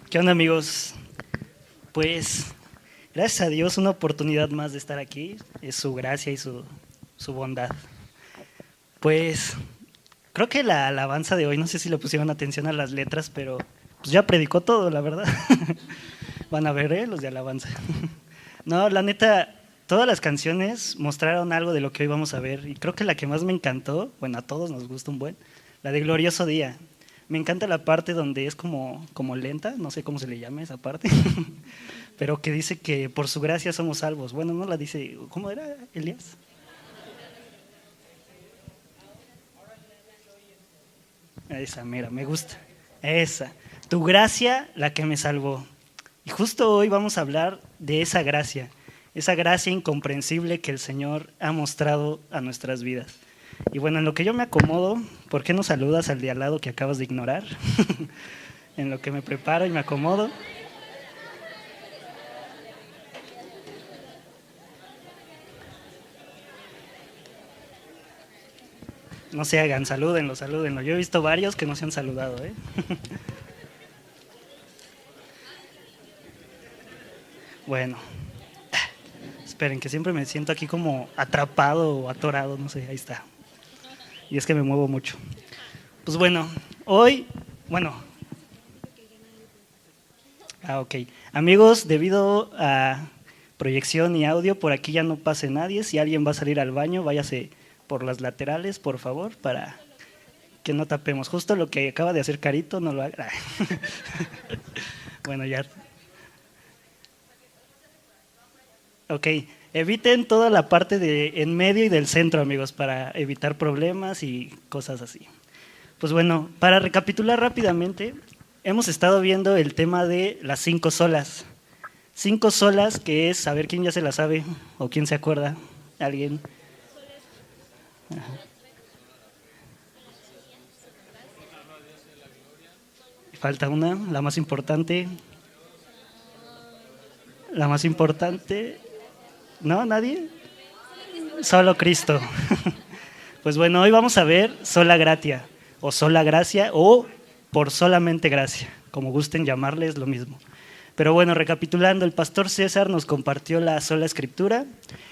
¿Qué onda, amigos? Pues, gracias a Dios, una oportunidad más de estar aquí. Es su gracia y su bondad. Pues, creo que la alabanza de hoy, no sé si le pusieron atención a las letras, pero pues ya predicó todo, la verdad. Van a ver, los de alabanza. No, la neta, todas las canciones mostraron algo de lo que hoy vamos a ver. Y creo que la que más me encantó, bueno, a todos nos gusta un buen, la de Glorioso Día. Me encanta la parte donde es como lenta, no sé cómo se le llama esa parte, pero que dice que por su gracia somos salvos. Bueno, no la dice, ¿cómo era, Elías? Esa, mira, me gusta. Esa. Tu gracia, la que me salvó. Y justo hoy vamos a hablar de esa gracia incomprensible que el Señor ha mostrado a nuestras vidas. Y bueno, en lo que yo me acomodo, ¿por qué no saludas al de al lado que acabas de ignorar? En lo que me preparo y me acomodo. No se hagan, salúdenlo. Yo he visto varios que no se han saludado, ¿eh? Bueno, esperen, que siempre me siento aquí como atrapado o atorado, no sé, ahí está. Y es que me muevo mucho. Pues bueno, hoy, bueno, ok. Amigos, debido a proyección y audio, por aquí ya no pase nadie. Si alguien va a salir al baño, váyase por las laterales, por favor, para que no tapemos. Justo lo que acaba de hacer Carito, no lo haga. Bueno, ya. Ok, eviten toda la parte de en medio y del centro, amigos, para evitar problemas y cosas así. Pues bueno, para recapitular rápidamente, hemos estado viendo el tema de las 5 solas. 5 solas, que es, a ver quién ya se la sabe o quién se acuerda, alguien. Ajá. Falta una, la más importante. La más importante. ¿No? ¿Nadie? Solo Cristo. Pues bueno, hoy vamos a ver sola gratia, o sola gracia, o por solamente gracia, como gusten llamarle, es lo mismo. Pero bueno, recapitulando, el pastor César nos compartió la sola escritura,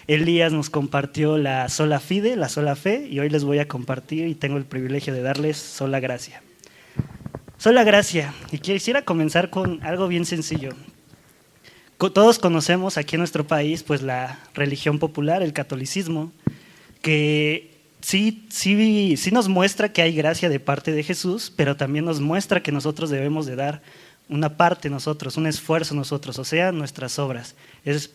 Elías nos compartió la sola fide, la sola fe, y hoy les voy a compartir y tengo el privilegio de darles sola gracia. Sola gracia, y quisiera comenzar con algo bien sencillo. Todos conocemos aquí en nuestro país pues la religión popular, el catolicismo, que sí nos muestra que hay gracia de parte de Jesús, pero también nos muestra que nosotros debemos de dar una parte nosotros, un esfuerzo nosotros, o sea, nuestras obras.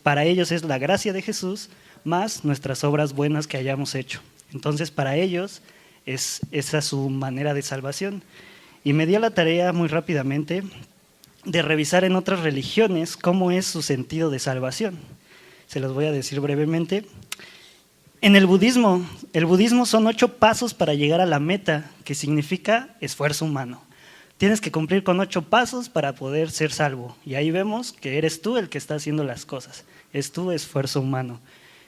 Para ellos es la gracia de Jesús más nuestras obras buenas que hayamos hecho. Entonces, para ellos es esa su manera de salvación. Y me dio la tarea muy rápidamente de revisar en otras religiones cómo es su sentido de salvación. Se los voy a decir brevemente. En el budismo son 8 pasos para llegar a la meta, que significa esfuerzo humano. Tienes que cumplir con 8 pasos para poder ser salvo. Y ahí vemos que eres tú el que está haciendo las cosas. Es tu esfuerzo humano.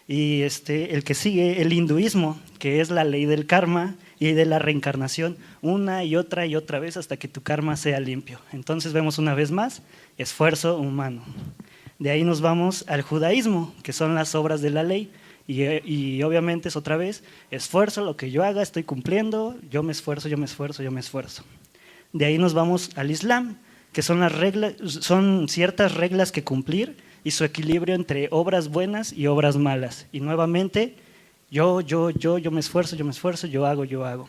Y el que sigue, el hinduismo, que es la ley del karma y de la reencarnación, una y otra vez hasta que tu karma sea limpio. Entonces vemos una vez más, esfuerzo humano. De ahí nos vamos al judaísmo, que son las obras de la ley. Y obviamente es otra vez, esfuerzo, lo que yo haga, estoy cumpliendo, yo me esfuerzo. De ahí nos vamos al Islam, que son ciertas reglas que cumplir y su equilibrio entre obras buenas y obras malas. Y nuevamente, yo me esfuerzo, yo hago.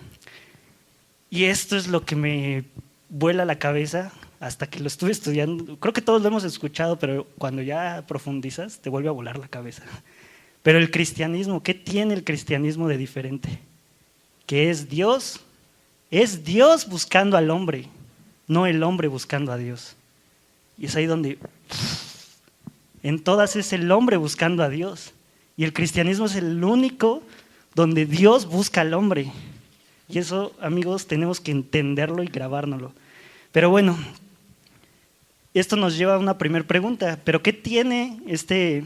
Y esto es lo que me vuela la cabeza hasta que lo estuve estudiando. Creo que todos lo hemos escuchado, pero cuando ya profundizas, te vuelve a volar la cabeza. Pero el cristianismo, ¿qué tiene el cristianismo de diferente? Que es Dios buscando al hombre, no el hombre buscando a Dios. Y es ahí donde, en todas es el hombre buscando a Dios. Y el cristianismo es el único donde Dios busca al hombre. Y eso, amigos, tenemos que entenderlo y grabárnoslo. Pero bueno, esto nos lleva a una primera pregunta. ¿Pero qué tiene este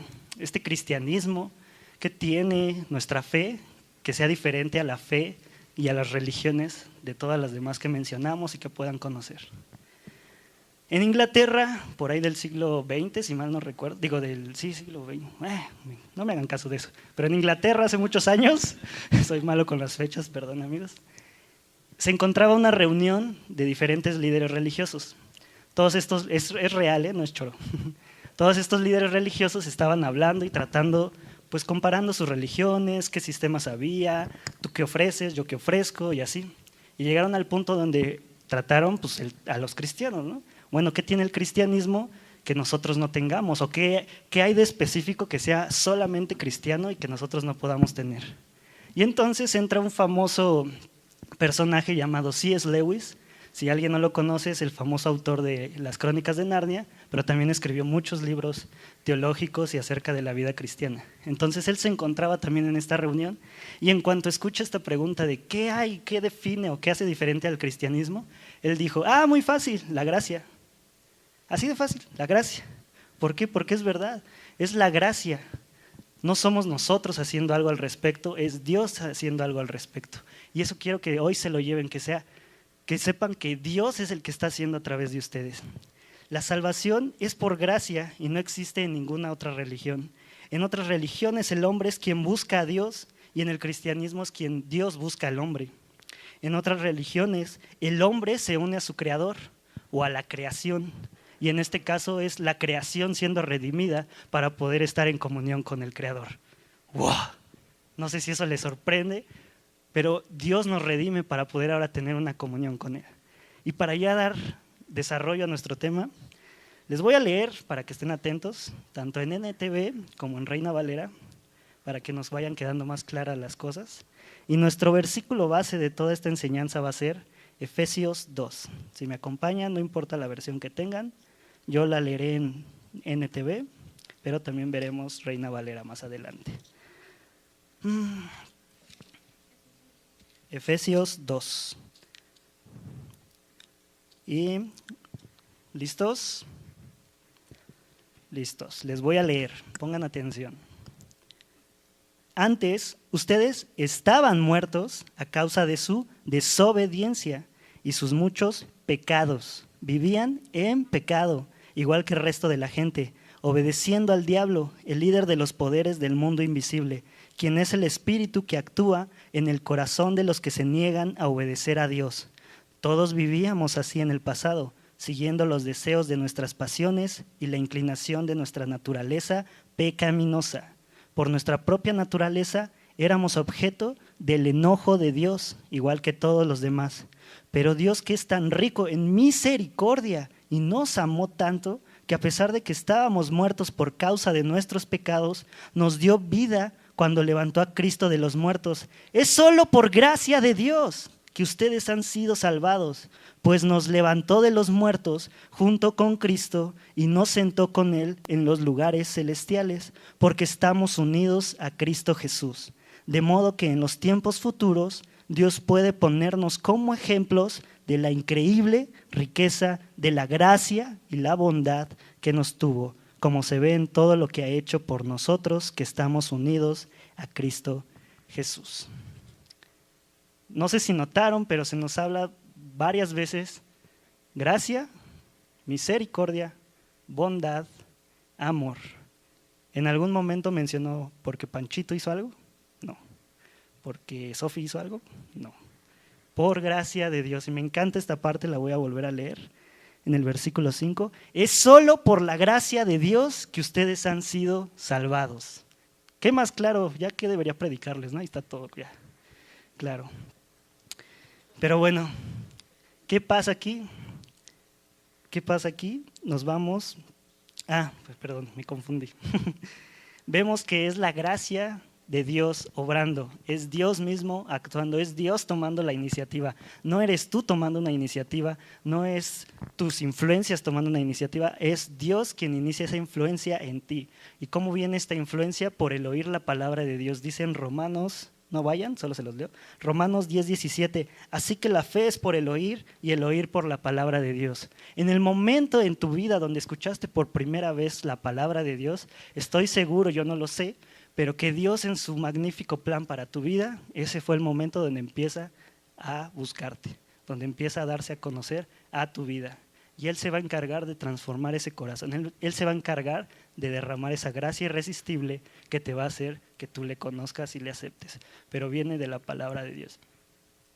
cristianismo? ¿Qué tiene nuestra fe que sea diferente a la fe y a las religiones de todas las demás que mencionamos y que puedan conocer? En Inglaterra, por ahí del siglo XX, si mal no recuerdo, siglo XX, no me hagan caso de eso, pero en Inglaterra hace muchos años, soy malo con las fechas, perdón amigos, se encontraba una reunión de diferentes líderes religiosos. Todos estos, es real, no es choro. Todos estos líderes religiosos estaban hablando y tratando, pues comparando sus religiones, qué sistemas había, tú qué ofreces, yo qué ofrezco y así. Y llegaron al punto donde trataron pues, a los cristianos, ¿no? Bueno, ¿qué tiene el cristianismo que nosotros no tengamos? ¿O qué hay de específico que sea solamente cristiano y que nosotros no podamos tener? Y entonces entra un famoso personaje llamado C.S. Lewis. Si alguien no lo conoce, es el famoso autor de las Crónicas de Narnia, pero también escribió muchos libros teológicos y acerca de la vida cristiana. Entonces él se encontraba también en esta reunión y en cuanto escucha esta pregunta de qué hay, qué define o qué hace diferente al cristianismo, él dijo, muy fácil, la gracia. Así de fácil, la gracia. ¿Por qué? Porque es verdad, es la gracia. No somos nosotros haciendo algo al respecto, es Dios haciendo algo al respecto. Y eso quiero que hoy se lo lleven, que sepan que Dios es el que está haciendo a través de ustedes. La salvación es por gracia y no existe en ninguna otra religión. En otras religiones el hombre es quien busca a Dios y en el cristianismo es quien Dios busca al hombre. En otras religiones el hombre se une a su creador o a la creación y en este caso es la creación siendo redimida para poder estar en comunión con el creador. ¡Wow! No sé si eso les sorprende, pero Dios nos redime para poder ahora tener una comunión con Él. Y para ya dar desarrollo a nuestro tema, les voy a leer para que estén atentos, tanto en NTV como en Reina Valera, para que nos vayan quedando más claras las cosas. Y nuestro versículo base de toda esta enseñanza va a ser Efesios 2. Si me acompañan, no importa la versión que tengan, yo la leeré en NTV, pero también veremos Reina Valera más adelante. Efesios 2. ¿Y listos? Listos. Les voy a leer. Pongan atención. Antes, ustedes estaban muertos a causa de su desobediencia y sus muchos pecados. Vivían en pecado, igual que el resto de la gente, obedeciendo al diablo, el líder de los poderes del mundo invisible, quien es el espíritu que actúa en el corazón de los que se niegan a obedecer a Dios. Todos vivíamos así en el pasado, siguiendo los deseos de nuestras pasiones y la inclinación de nuestra naturaleza pecaminosa. Por nuestra propia naturaleza éramos objeto del enojo de Dios, igual que todos los demás. Pero Dios, que es tan rico en misericordia y nos amó tanto, que a pesar de que estábamos muertos por causa de nuestros pecados, nos dio vida cuando levantó a Cristo de los muertos. Es solo por gracia de Dios que ustedes han sido salvados, pues nos levantó de los muertos junto con Cristo y nos sentó con Él en los lugares celestiales, porque estamos unidos a Cristo Jesús. De modo que en los tiempos futuros Dios puede ponernos como ejemplos de la increíble riqueza de la gracia y la bondad que nos tuvo, como se ve en todo lo que ha hecho por nosotros que estamos unidos a Cristo Jesús. No sé si notaron, pero se nos habla varias veces gracia, misericordia, bondad, amor. ¿En algún momento mencionó porque Panchito hizo algo? No. ¿Porque Sofi hizo algo? No. Por gracia de Dios. Y me encanta esta parte, la voy a volver a leer en el versículo 5. Es solo por la gracia de Dios que ustedes han sido salvados. ¿Qué más claro? Ya que debería predicarles, ¿no? Ahí está todo ya claro. Pero bueno, ¿qué pasa aquí? ¿Qué pasa aquí? Nos vamos... perdón, me confundí. Vemos que es la gracia de Dios obrando, es Dios mismo actuando, es Dios tomando la iniciativa. No eres tú tomando una iniciativa, no es tus influencias tomando una iniciativa, es Dios quien inicia esa influencia en ti. ¿Y cómo viene esta influencia? Por el oír la palabra de Dios. Dice en Romanos, no vayan, solo se los leo, Romanos 10:17, así que la fe es por el oír y el oír por la palabra de Dios. En el momento en tu vida donde escuchaste por primera vez la palabra de Dios, estoy seguro, yo no lo sé, pero que Dios en su magnífico plan para tu vida, ese fue el momento donde empieza a buscarte, donde empieza a darse a conocer a tu vida. y Él se va a encargar de transformar ese corazón. Él se va a encargar de derramar esa gracia irresistible que te va a hacer que tú le conozcas y le aceptes. Pero viene de la palabra de Dios.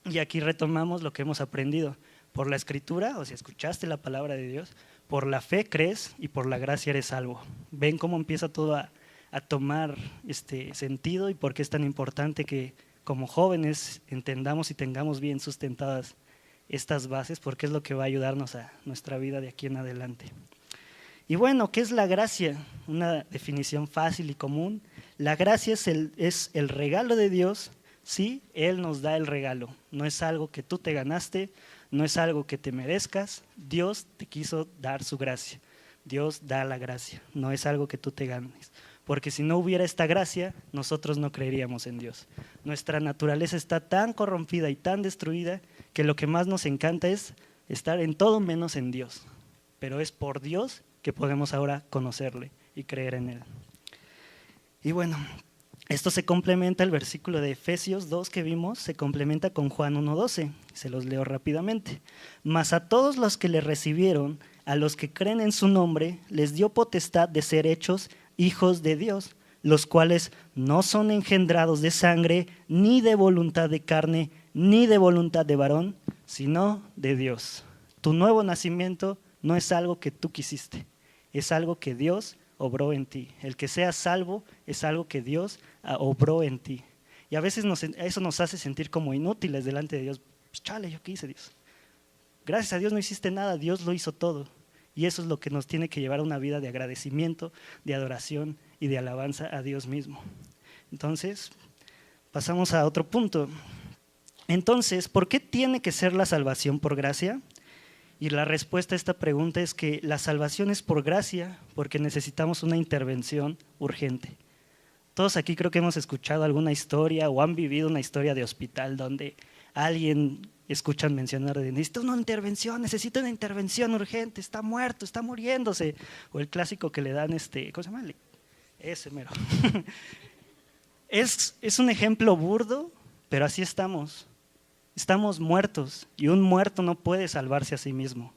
Y aquí retomamos lo que hemos aprendido. Por la Escritura, o si escuchaste la palabra de Dios, por la fe crees y por la gracia eres salvo. Ven cómo empieza todo a tomar sentido y por qué es tan importante que como jóvenes entendamos y tengamos bien sustentadas estas bases, porque es lo que va a ayudarnos a nuestra vida de aquí en adelante. Y bueno, ¿qué es la gracia? Una definición fácil y común. La gracia es el regalo de Dios. Sí, Él nos da el regalo. No es algo que tú te ganaste, no es algo que te merezcas. Dios te quiso dar su gracia. Dios da la gracia, no es algo que tú te ganes. Porque si no hubiera esta gracia, nosotros no creeríamos en Dios. Nuestra naturaleza está tan corrompida y tan destruida que lo que más nos encanta es estar en todo menos en Dios. Pero es por Dios que podemos ahora conocerle y creer en Él. Y bueno, esto se complementa, el versículo de Efesios 2 que vimos, se complementa con Juan 1:12. Se los leo rápidamente. Mas a todos los que le recibieron, a los que creen en su nombre, les dio potestad de ser hechos hijos de Dios, los cuales no son engendrados de sangre, ni de voluntad de carne, ni de voluntad de varón, sino de Dios. Tu nuevo nacimiento no es algo que tú quisiste, es algo que Dios obró en ti. El que seas salvo es algo que Dios obró en ti. Y a veces eso nos hace sentir como inútiles delante de Dios. Pues chale, ¿yo qué hice, Dios? Gracias a Dios no hiciste nada, Dios lo hizo todo. Y eso es lo que nos tiene que llevar a una vida de agradecimiento, de adoración y de alabanza a Dios mismo. Entonces, pasamos a otro punto. Entonces, ¿por qué tiene que ser la salvación por gracia? Y la respuesta a esta pregunta es que la salvación es por gracia porque necesitamos una intervención urgente. Todos aquí creo que hemos escuchado alguna historia o han vivido una historia de hospital donde alguien escuchan mencionar de necesito una intervención urgente, está muerto, está muriéndose. O el clásico que le dan, ¿cómo se llama? Ese mero. Es un ejemplo burdo, pero así estamos. Estamos muertos y un muerto no puede salvarse a sí mismo.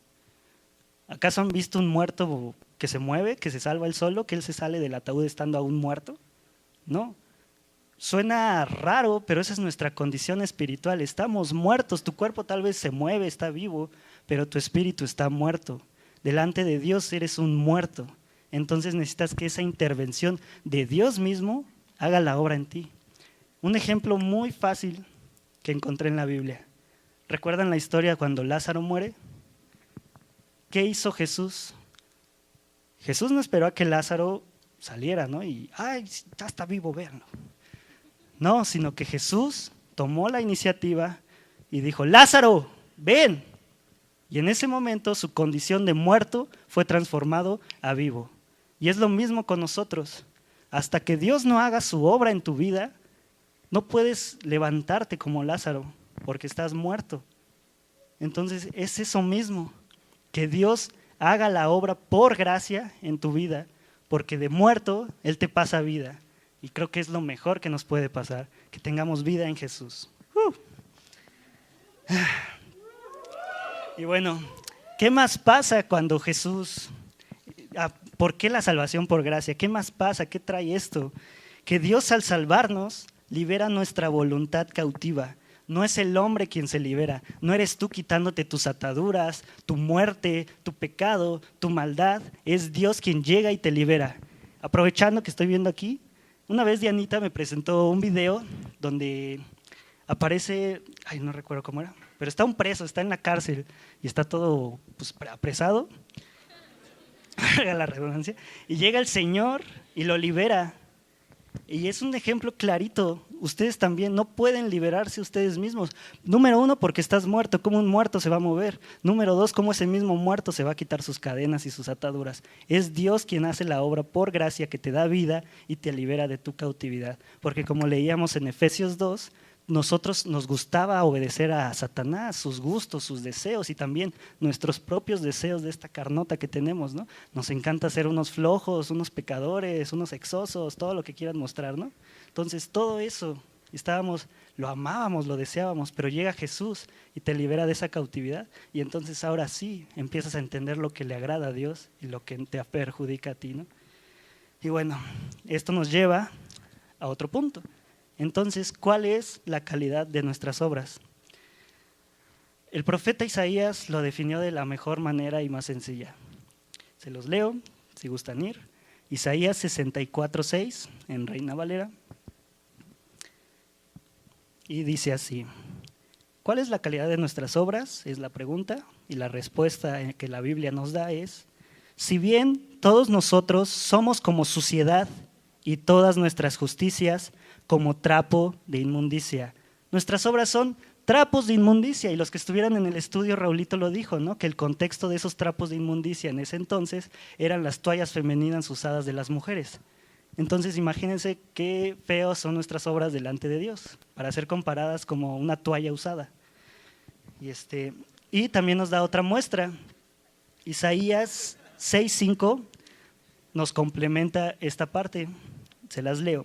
¿Acaso han visto un muerto que se mueve, que se salva él solo, que él se sale del ataúd estando aún muerto? No. Suena raro, pero esa es nuestra condición espiritual. Estamos muertos, tu cuerpo tal vez se mueve, está vivo, pero tu espíritu está muerto. Delante de Dios eres un muerto. Entonces necesitas que esa intervención de Dios mismo haga la obra en ti. Un ejemplo muy fácil que encontré en la Biblia. ¿Recuerdan la historia cuando Lázaro muere? ¿Qué hizo Jesús? Jesús no esperó a que Lázaro saliera, ¿no? Y, ¡ay, ya está vivo, véanlo! No, sino que Jesús tomó la iniciativa y dijo, Lázaro, ven. Y en ese momento su condición de muerto fue transformado a vivo. Y es lo mismo con nosotros. Hasta que Dios no haga su obra en tu vida, no puedes levantarte como Lázaro, porque estás muerto. Entonces es eso mismo, que Dios haga la obra por gracia en tu vida, porque de muerto Él te pasa vida. Y creo que es lo mejor que nos puede pasar, que tengamos vida en Jesús. Y bueno, ¿qué más pasa cuando Jesús... ¿Por qué la salvación por gracia? ¿Qué más pasa? ¿Qué trae esto? Que Dios al salvarnos libera nuestra voluntad cautiva. No es el hombre quien se libera, no eres tú quitándote tus ataduras, tu muerte, tu pecado, tu maldad. Es Dios quien llega y te libera. Aprovechando que estoy viendo aquí, una vez Dianita me presentó un video donde aparece, no recuerdo cómo era, pero está un preso, está en la cárcel y está todo apresado, la redundancia, y llega el Señor y lo libera. Y es un ejemplo clarito. Ustedes también no pueden liberarse ustedes mismos. Número 1, porque estás muerto. ¿Cómo un muerto se va a mover? Número 2, ¿cómo ese mismo muerto se va a quitar sus cadenas y sus ataduras? Es Dios quien hace la obra por gracia, que te da vida y te libera de tu cautividad. Porque como leíamos en Efesios 2, nosotros nos gustaba obedecer a Satanás, sus gustos, sus deseos y también nuestros propios deseos de esta carnota que tenemos, ¿no? Nos encanta ser unos flojos, unos pecadores, unos exosos, todo lo que quieran mostrar, ¿no? Entonces todo eso estábamos lo amábamos, lo deseábamos, pero llega Jesús y te libera de esa cautividad y entonces ahora sí empiezas a entender lo que le agrada a Dios y lo que te perjudica a ti, ¿no? Y bueno, esto nos lleva a otro punto. Entonces, ¿cuál es la calidad de nuestras obras? El profeta Isaías lo definió de la mejor manera y más sencilla. Se los leo, si gustan ir. Isaías 64:6 en Reina Valera. Y dice así: ¿cuál es la calidad de nuestras obras? Es la pregunta, y la respuesta que la Biblia nos da es: si bien todos nosotros somos como suciedad y todas nuestras justicias como trapo de inmundicia. Nuestras obras son trapos de inmundicia, y los que estuvieran en el estudio, Raulito lo dijo, ¿no? Que el contexto de esos trapos de inmundicia en ese entonces eran las toallas femeninas usadas de las mujeres. Entonces imagínense qué feos son nuestras obras delante de Dios, para ser comparadas como una toalla usada. Y también nos da otra muestra. Isaías 6:5 nos complementa esta parte, se las leo.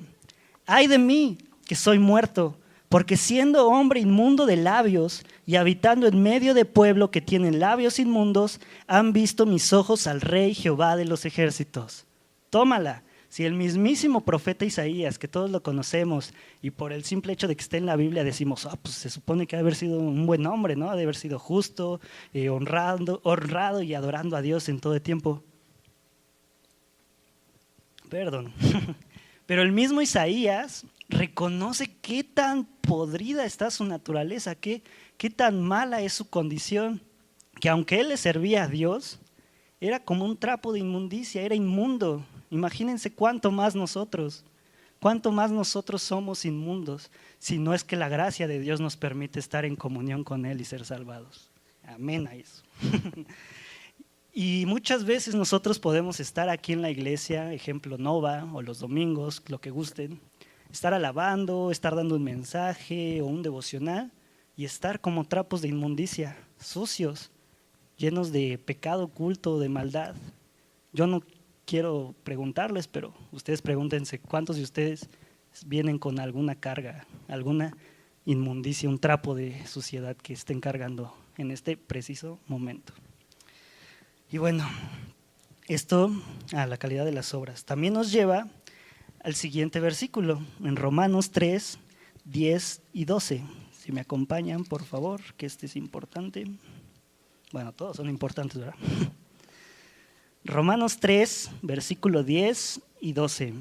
¡Ay de mí, que soy muerto! Porque siendo hombre inmundo de labios y habitando en medio de pueblo que tienen labios inmundos, han visto mis ojos al Rey Jehová de los ejércitos. Tómala. Si el mismísimo profeta Isaías, que todos lo conocemos, y por el simple hecho de que esté en la Biblia decimos, pues se supone que ha de haber sido un buen hombre, ¿no? Ha de haber sido justo, honrado y adorando a Dios en todo el tiempo. Perdón. Pero el mismo Isaías reconoce qué tan podrida está su naturaleza, qué tan mala es su condición, que aunque él le servía a Dios, era como un trapo de inmundicia, era inmundo. Imagínense cuánto más nosotros somos inmundos, si no es que la gracia de Dios nos permite estar en comunión con Él y ser salvados. Amén a eso. Y muchas veces nosotros podemos estar aquí en la iglesia, ejemplo Nova, o los domingos, lo que gusten, estar alabando, estar dando un mensaje o un devocional y estar como trapos de inmundicia, sucios, llenos de pecado oculto, de maldad. Yo no quiero preguntarles, pero ustedes pregúntense, ¿cuántos de ustedes vienen con alguna carga, alguna inmundicia, un trapo de suciedad que estén cargando en este preciso momento? Y bueno, esto a la calidad de las obras también nos lleva al siguiente versículo, en Romanos 3, 10 y 12. Si me acompañan, por favor, que este es importante. Bueno, todos son importantes, ¿verdad? Romanos 3, versículo 10 y 12.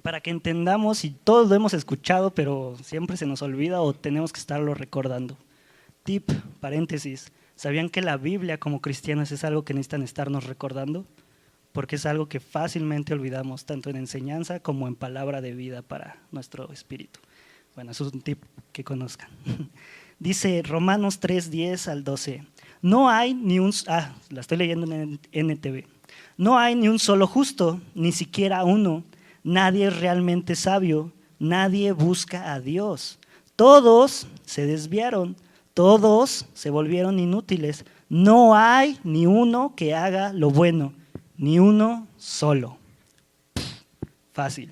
Para que entendamos, y todos lo hemos escuchado, pero siempre se nos olvida o tenemos que estarlo recordando. Tip, paréntesis, ¿sabían que la Biblia como cristianos es algo que necesitan estarnos recordando? Porque es algo que fácilmente olvidamos, tanto en enseñanza como en palabra de vida para nuestro espíritu. Bueno, eso es un tip que conozcan. Dice Romanos 3, 10 al 12. No hay ni un... la estoy leyendo en NTV. No hay ni un solo justo, ni siquiera uno. Nadie es realmente sabio. Nadie busca a Dios. Todos se desviaron. Todos se volvieron inútiles. No hay ni uno que haga lo bueno. Ni uno solo. Fácil.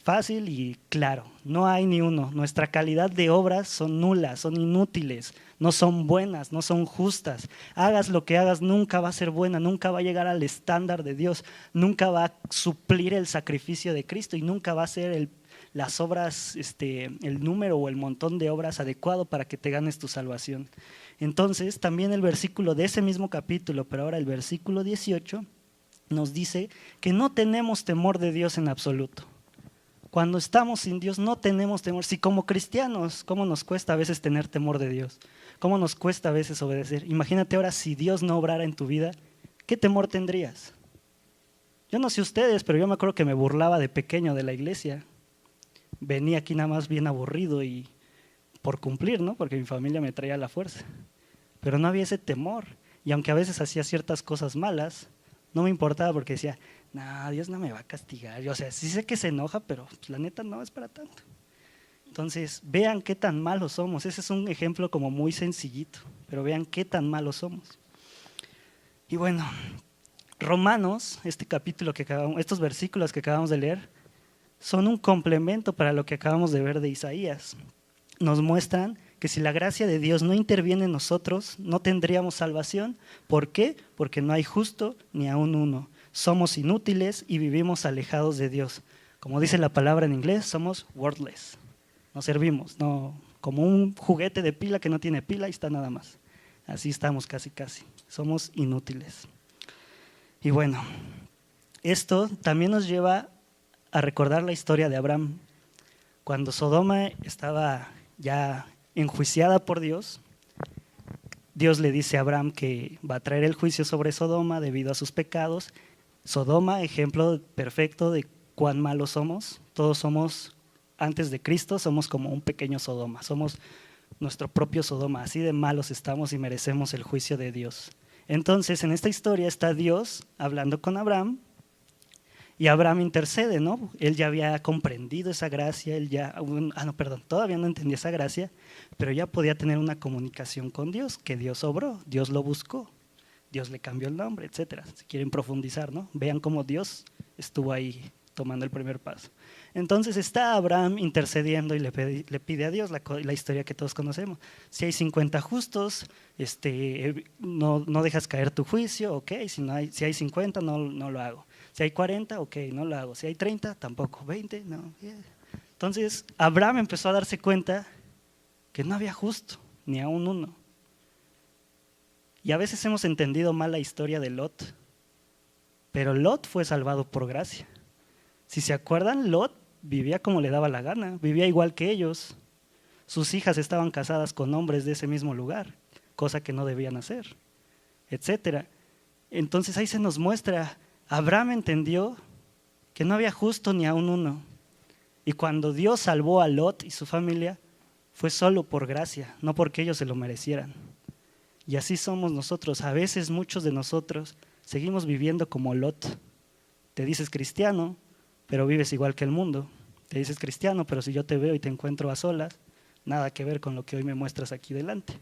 Fácil y claro, no hay ni uno. Nuestra calidad de obras son nulas, son inútiles, no son buenas, no son justas. Hagas lo que hagas, nunca va a ser buena, nunca va a llegar al estándar de Dios, nunca va a suplir el sacrificio de Cristo y nunca va a ser las obras, el número o el montón de obras adecuado para que te ganes tu salvación. Entonces, también el versículo de ese mismo capítulo, pero ahora el versículo 18, nos dice que no tenemos temor de Dios en absoluto. Cuando estamos sin Dios no tenemos temor. Si como cristianos, ¿cómo nos cuesta a veces tener temor de Dios? ¿Cómo nos cuesta a veces obedecer? Imagínate ahora si Dios no obrara en tu vida, ¿qué temor tendrías? Yo no sé ustedes, pero yo me acuerdo que me burlaba de pequeño de la iglesia. Venía aquí nada más bien aburrido y por cumplir, ¿no? Porque mi familia me traía a la fuerza. Pero no había ese temor. Y aunque a veces hacía ciertas cosas malas, no me importaba porque decía, no, Dios no me va a castigar. O sea, sí sé que se enoja, pero pues, la neta no es para tanto. Entonces, vean qué tan malos somos. Ese es un ejemplo como muy sencillito, pero vean qué tan malos somos. Y bueno, Romanos, estos versículos que acabamos de leer, son un complemento para lo que acabamos de ver de Isaías. Nos muestran que si la gracia de Dios no interviene en nosotros, no tendríamos salvación. ¿Por qué? Porque no hay justo ni aun uno. Somos inútiles y vivimos alejados de Dios. Como dice la palabra en inglés, somos worthless. No servimos, no, como un juguete de pila que no tiene pila y está nada más. Así estamos casi. Somos inútiles. Y bueno, esto también nos lleva a recordar la historia de Abraham. Cuando Sodoma estaba ya enjuiciada por Dios, Dios le dice a Abraham que va a traer el juicio sobre Sodoma debido a sus pecados. Sodoma, ejemplo perfecto de cuán malos somos. Todos somos, antes de Cristo, somos como un pequeño Sodoma. Somos nuestro propio Sodoma. Así de malos estamos y merecemos el juicio de Dios. Entonces, en esta historia está Dios hablando con Abraham y Abraham intercede, ¿no? Él ya había comprendido esa gracia, todavía no entendía esa gracia, pero ya podía tener una comunicación con Dios, que Dios obró, Dios lo buscó, Dios le cambió el nombre, etcétera. Si quieren profundizar, ¿no? Vean cómo Dios estuvo ahí tomando el primer paso. Entonces está Abraham intercediendo y le pide a Dios la historia que todos conocemos. Si hay 50 justos, no dejas caer tu juicio, ok. Si hay 50, no lo hago. Si hay 40, ok, no lo hago. Si hay 30, tampoco. 20, no. Yeah. Entonces Abraham empezó a darse cuenta que no había justo, ni aún uno. Y a veces hemos entendido mal la historia de Lot, pero Lot fue salvado por gracia. Si se acuerdan, Lot vivía como le daba la gana, vivía igual que ellos. Sus hijas estaban casadas con hombres de ese mismo lugar, cosa que no debían hacer, etcétera. Entonces ahí se nos muestra, Abraham entendió que no había justo ni aún uno. Y cuando Dios salvó a Lot y su familia, fue solo por gracia, no porque ellos se lo merecieran. Y así somos nosotros. A veces muchos de nosotros seguimos viviendo como Lot. Te dices cristiano, pero vives igual que el mundo. Te dices cristiano, pero si yo te veo y te encuentro a solas, nada que ver con lo que hoy me muestras aquí delante.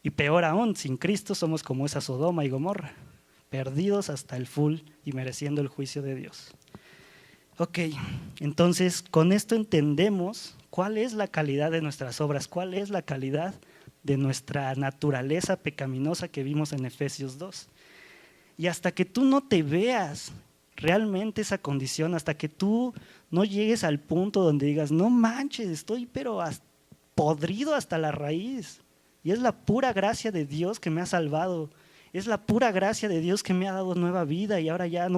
Y peor aún, sin Cristo somos como esa Sodoma y Gomorra, perdidos hasta el full y mereciendo el juicio de Dios. Ok, entonces con esto entendemos cuál es la calidad de nuestras obras, cuál es la calidad de nuestra naturaleza pecaminosa que vimos en Efesios 2. Y hasta que tú no te veas realmente esa condición, hasta que tú no llegues al punto donde digas, no manches, estoy pero podrido hasta la raíz. Y es la pura gracia de Dios que me ha salvado. Es la pura gracia de Dios que me ha dado nueva vida y ahora ya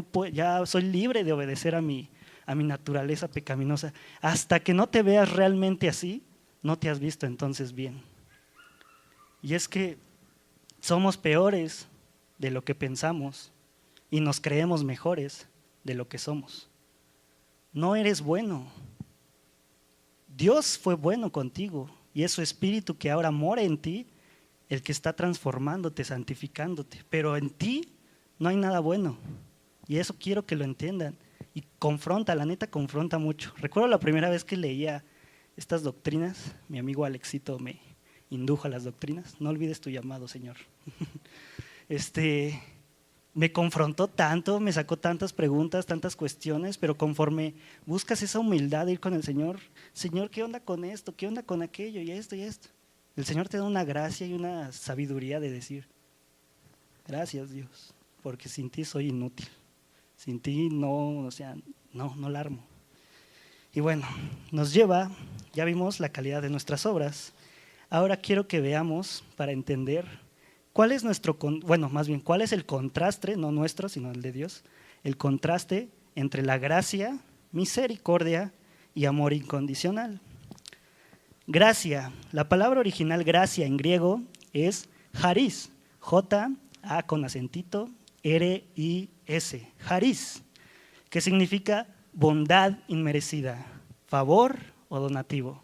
soy libre de obedecer a mi naturaleza pecaminosa. Hasta que no te veas realmente así, no te has visto entonces bien. Y es que somos peores de lo que pensamos y nos creemos mejores de lo que somos. No eres bueno. Dios fue bueno contigo y es su espíritu que ahora mora en ti, el que está transformándote, santificándote. Pero en ti no hay nada bueno. Y eso quiero que lo entiendan. Y confronta, la neta confronta mucho. Recuerdo la primera vez que leía estas doctrinas, mi amigo Alexito me indujo a las doctrinas. No olvides tu llamado, Señor. Me confrontó tanto, me sacó tantas preguntas, tantas cuestiones, pero conforme buscas esa humildad de ir con el Señor, Señor, ¿qué onda con esto? ¿Qué onda con aquello? Y esto y esto. El Señor te da una gracia y una sabiduría de decir, gracias Dios, porque sin ti soy inútil. Sin ti no la armo. Y bueno, nos lleva, ya vimos la calidad de nuestras obras. Ahora quiero que veamos, para entender, cuál es el contraste, no nuestro, sino el de Dios, el contraste entre la gracia, misericordia y amor incondicional. Gracia, la palabra original gracia en griego es charis, J-A con acentito, R-I-S, charis, que significa bondad inmerecida, favor o donativo.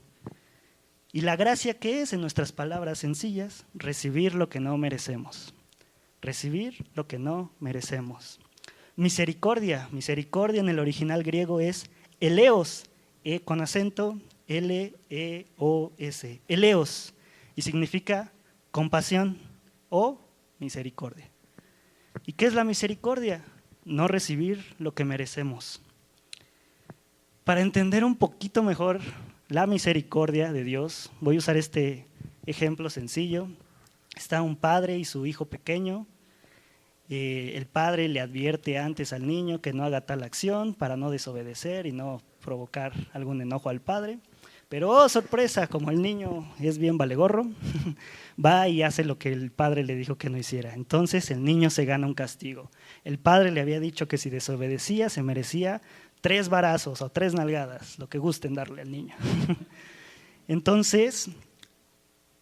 ¿Y la gracia qué es? En nuestras palabras sencillas, recibir lo que no merecemos. Recibir lo que no merecemos. Misericordia en el original griego es eleos, E con acento, L-E-O-S, eleos, y significa compasión o misericordia. ¿Y qué es la misericordia? No recibir lo que merecemos. Para entender un poquito mejor la misericordia de Dios, voy a usar este ejemplo sencillo. Está un padre y su hijo pequeño. El padre le advierte antes al niño que no haga tal acción para no desobedecer y no provocar algún enojo al padre. Pero, oh, sorpresa, como el niño es bien valegorro, va y hace lo que el padre le dijo que no hiciera. Entonces el niño se gana un castigo. El padre le había dicho que si desobedecía se merecía 3 varazos o 3 nalgadas, lo que gusten darle al niño. Entonces,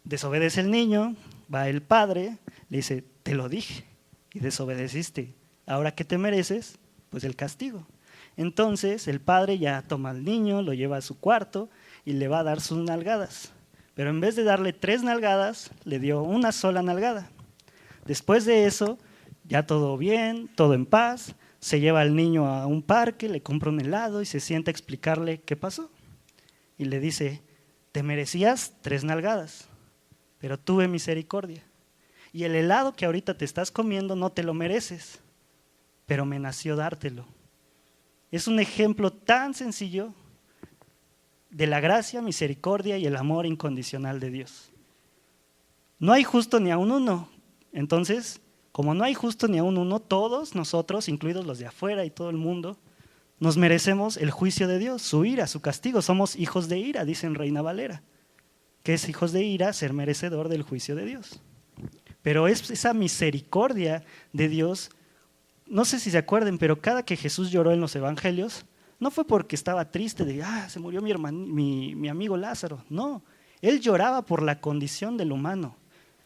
desobedece el niño, va el padre, le dice, te lo dije y desobedeciste. ¿Ahora qué te mereces? Pues el castigo. Entonces el padre ya toma al niño, lo lleva a su cuarto y le va a dar sus nalgadas. Pero en vez de darle 3 nalgadas, le dio una sola nalgada. Después de eso, ya todo bien, todo en paz, se lleva al niño a un parque, le compra un helado y se sienta a explicarle qué pasó. Y le dice, te merecías 3 nalgadas, pero tuve misericordia. Y el helado que ahorita te estás comiendo no te lo mereces, pero me nació dártelo. Es un ejemplo tan sencillo de la gracia, misericordia y el amor incondicional de Dios. No hay justo ni aun uno. Entonces, como no hay justo ni aun uno, todos nosotros, incluidos los de afuera y todo el mundo, nos merecemos el juicio de Dios, su ira, su castigo. Somos hijos de ira, dice en Reina Valera, que es hijos de ira ser merecedor del juicio de Dios. Pero es esa misericordia de Dios. No sé si se acuerden, pero cada que Jesús lloró en los evangelios, no fue porque estaba triste de, se murió mi amigo Lázaro. No, él lloraba por la condición del humano.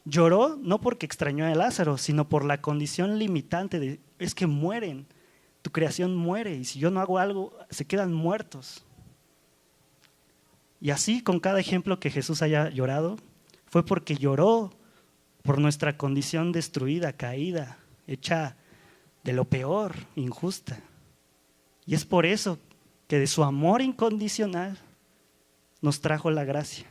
Lloró no porque extrañó a Lázaro, sino por la condición limitante de, es que mueren, tu creación muere y si yo no hago algo, se quedan muertos. Y así con cada ejemplo que Jesús haya llorado, fue porque lloró por nuestra condición destruida, caída, hecha de lo peor, injusta. Y es por eso que de su amor incondicional nos trajo la gracia.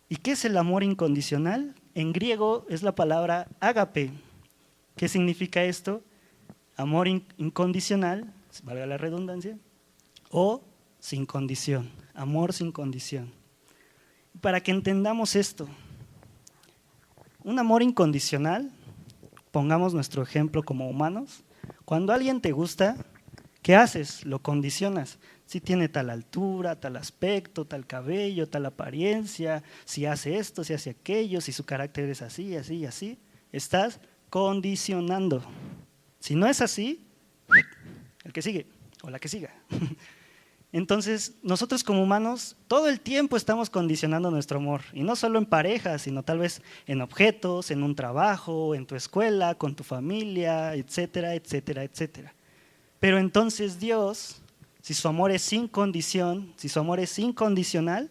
¿Y qué es el amor incondicional? En griego es la palabra ágape. ¿Qué significa esto? Amor incondicional, valga la redundancia, o sin condición, amor sin condición. Para que entendamos esto, un amor incondicional, pongamos nuestro ejemplo como humanos, cuando alguien te gusta, ¿qué haces? Lo condicionas. Si tiene tal altura, tal aspecto, tal cabello, tal apariencia, si hace esto, si hace aquello, si su carácter es así, así y así, estás condicionando. Si no es así, el que sigue o la que siga. Entonces, nosotros como humanos todo el tiempo estamos condicionando nuestro amor, y no solo en pareja, sino tal vez en objetos, en un trabajo, en tu escuela, con tu familia, etcétera, etcétera, etcétera. Pero entonces Dios, si su amor es sin condición, si su amor es incondicional,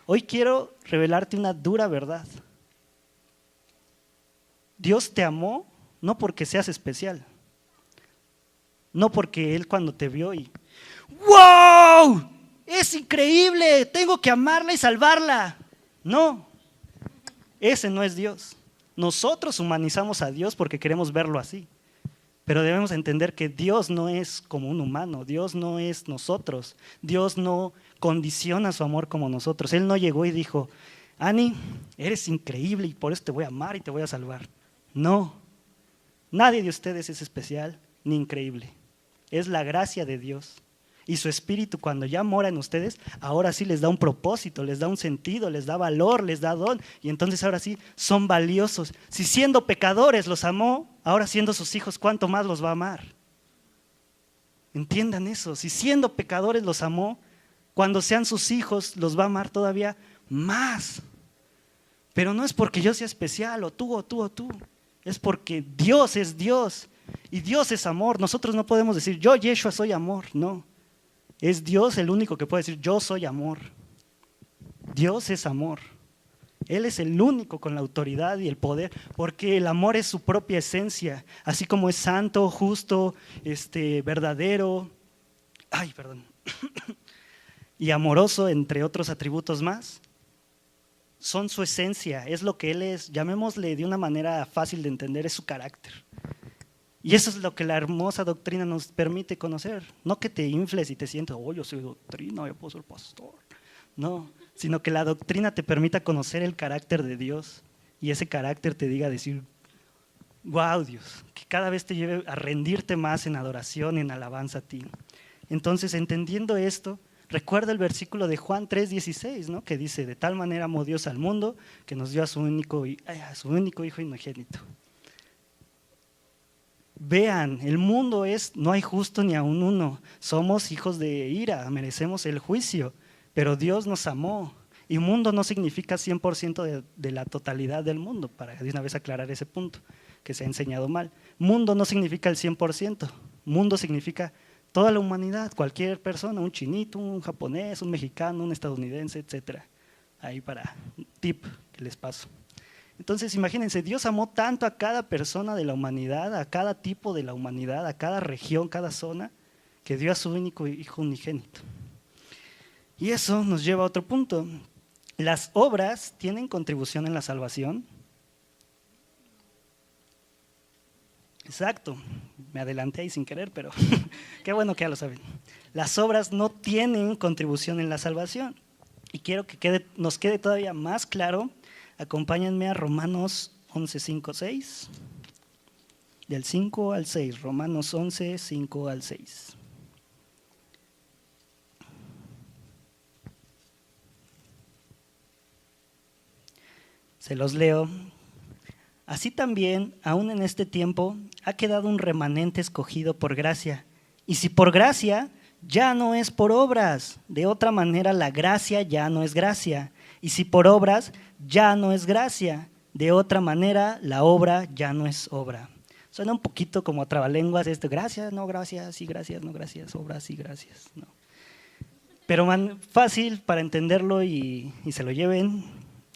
hoy quiero revelarte una dura verdad. Dios te amó no porque seas especial, no porque Él cuando te vio y ¡wow! ¡Es increíble! Tengo que amarla y salvarla. No, ese no es Dios. Nosotros humanizamos a Dios porque queremos verlo así. Pero debemos entender que Dios no es como un humano, Dios no es nosotros, Dios no condiciona su amor como nosotros. Él no llegó y dijo, Ani, eres increíble y por eso te voy a amar y te voy a salvar. No, nadie de ustedes es especial ni increíble. Es la gracia de Dios. Y su Espíritu cuando ya mora en ustedes, ahora sí les da un propósito, les da un sentido, les da valor, les da don. Y entonces ahora sí son valiosos. Si siendo pecadores los amó, ahora siendo sus hijos, ¿cuánto más los va a amar? Entiendan eso. Si siendo pecadores los amó, cuando sean sus hijos los va a amar todavía más. Pero no es porque yo sea especial, o tú, o tú, o tú. Es porque Dios es Dios. Y Dios es amor. Nosotros no podemos decir, yo, Yeshua, soy amor. No. Es Dios el único que puede decir, yo soy amor. Dios es amor. Él es el único con la autoridad y el poder, porque el amor es su propia esencia, así como es santo, justo, verdadero, y amoroso, entre otros atributos más. Son su esencia, es lo que Él es, llamémosle de una manera fácil de entender, es su carácter. Y eso es lo que la hermosa doctrina nos permite conocer. No que te infles y te sientas, oh, yo soy doctrina, yo puedo ser pastor. No, sino que la doctrina te permita conocer el carácter de Dios y ese carácter te diga decir, wow Dios, que cada vez te lleve a rendirte más en adoración, en alabanza a ti. Entonces, entendiendo esto, recuerda el versículo de Juan 3:16, ¿no? Que dice, de tal manera amó Dios al mundo que nos dio a su único Hijo unigénito. Vean, el mundo no hay justo ni aun uno, somos hijos de ira, merecemos el juicio, pero Dios nos amó. Y mundo no significa 100% de la totalidad del mundo, para de una vez aclarar ese punto, que se ha enseñado mal. Mundo no significa el 100%, mundo significa toda la humanidad, cualquier persona, un chinito, un japonés, un mexicano, un estadounidense, etc. Ahí para un tip que les paso. Entonces imagínense, Dios amó tanto a cada persona de la humanidad, a cada tipo de la humanidad, a cada región, cada zona, que dio a su único Hijo unigénito. Y eso nos lleva a otro punto. ¿Las obras tienen contribución en la salvación? Exacto, me adelanté ahí sin querer, pero qué bueno que ya lo saben. Las obras no tienen contribución en la salvación. Y quiero que nos quede todavía más claro. Acompáñenme a Romanos 11, 5, 6. Del 5 al 6, Romanos 11, 5 al 6. Se los leo. Así también, aún en este tiempo, ha quedado un remanente escogido por gracia. Y si por gracia, ya no es por obras. De otra manera, la gracia ya no es gracia. Y si por obras, ya no es gracia. De otra manera, la obra ya no es obra. Suena un poquito como trabalenguas esto. Gracias, no gracias, sí gracias, no gracias, obras, sí gracias. No. Pero fácil para entenderlo y se lo lleven.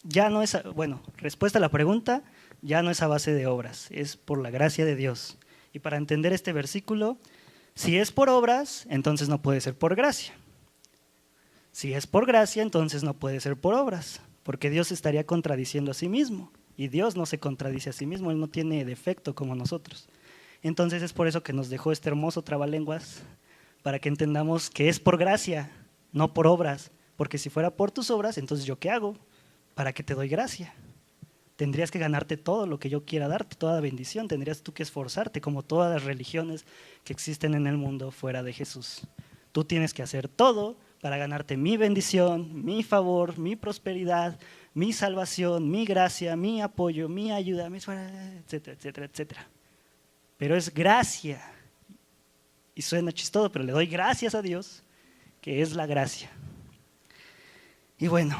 Ya no es, bueno, respuesta a la pregunta, ya no es a base de obras, es por la gracia de Dios. Y para entender este versículo, si es por obras, entonces no puede ser por gracia. Si es por gracia, entonces no puede ser por obras, porque Dios estaría contradiciendo a sí mismo. Y Dios no se contradice a sí mismo, Él no tiene defecto como nosotros. Entonces es por eso que nos dejó este hermoso trabalenguas, para que entendamos que es por gracia, no por obras. Porque si fuera por tus obras, entonces ¿yo qué hago? ¿Para qué te doy gracia? Tendrías que ganarte todo lo que yo quiera darte, toda bendición. Tendrías tú que esforzarte, como todas las religiones que existen en el mundo fuera de Jesús. Tú tienes que hacer todo para ganarte mi bendición, mi favor, mi prosperidad, mi salvación, mi gracia, mi apoyo, mi ayuda, etcétera, etcétera, etcétera. Pero es gracia. Y suena chistoso, pero le doy gracias a Dios, que es la gracia. Y bueno,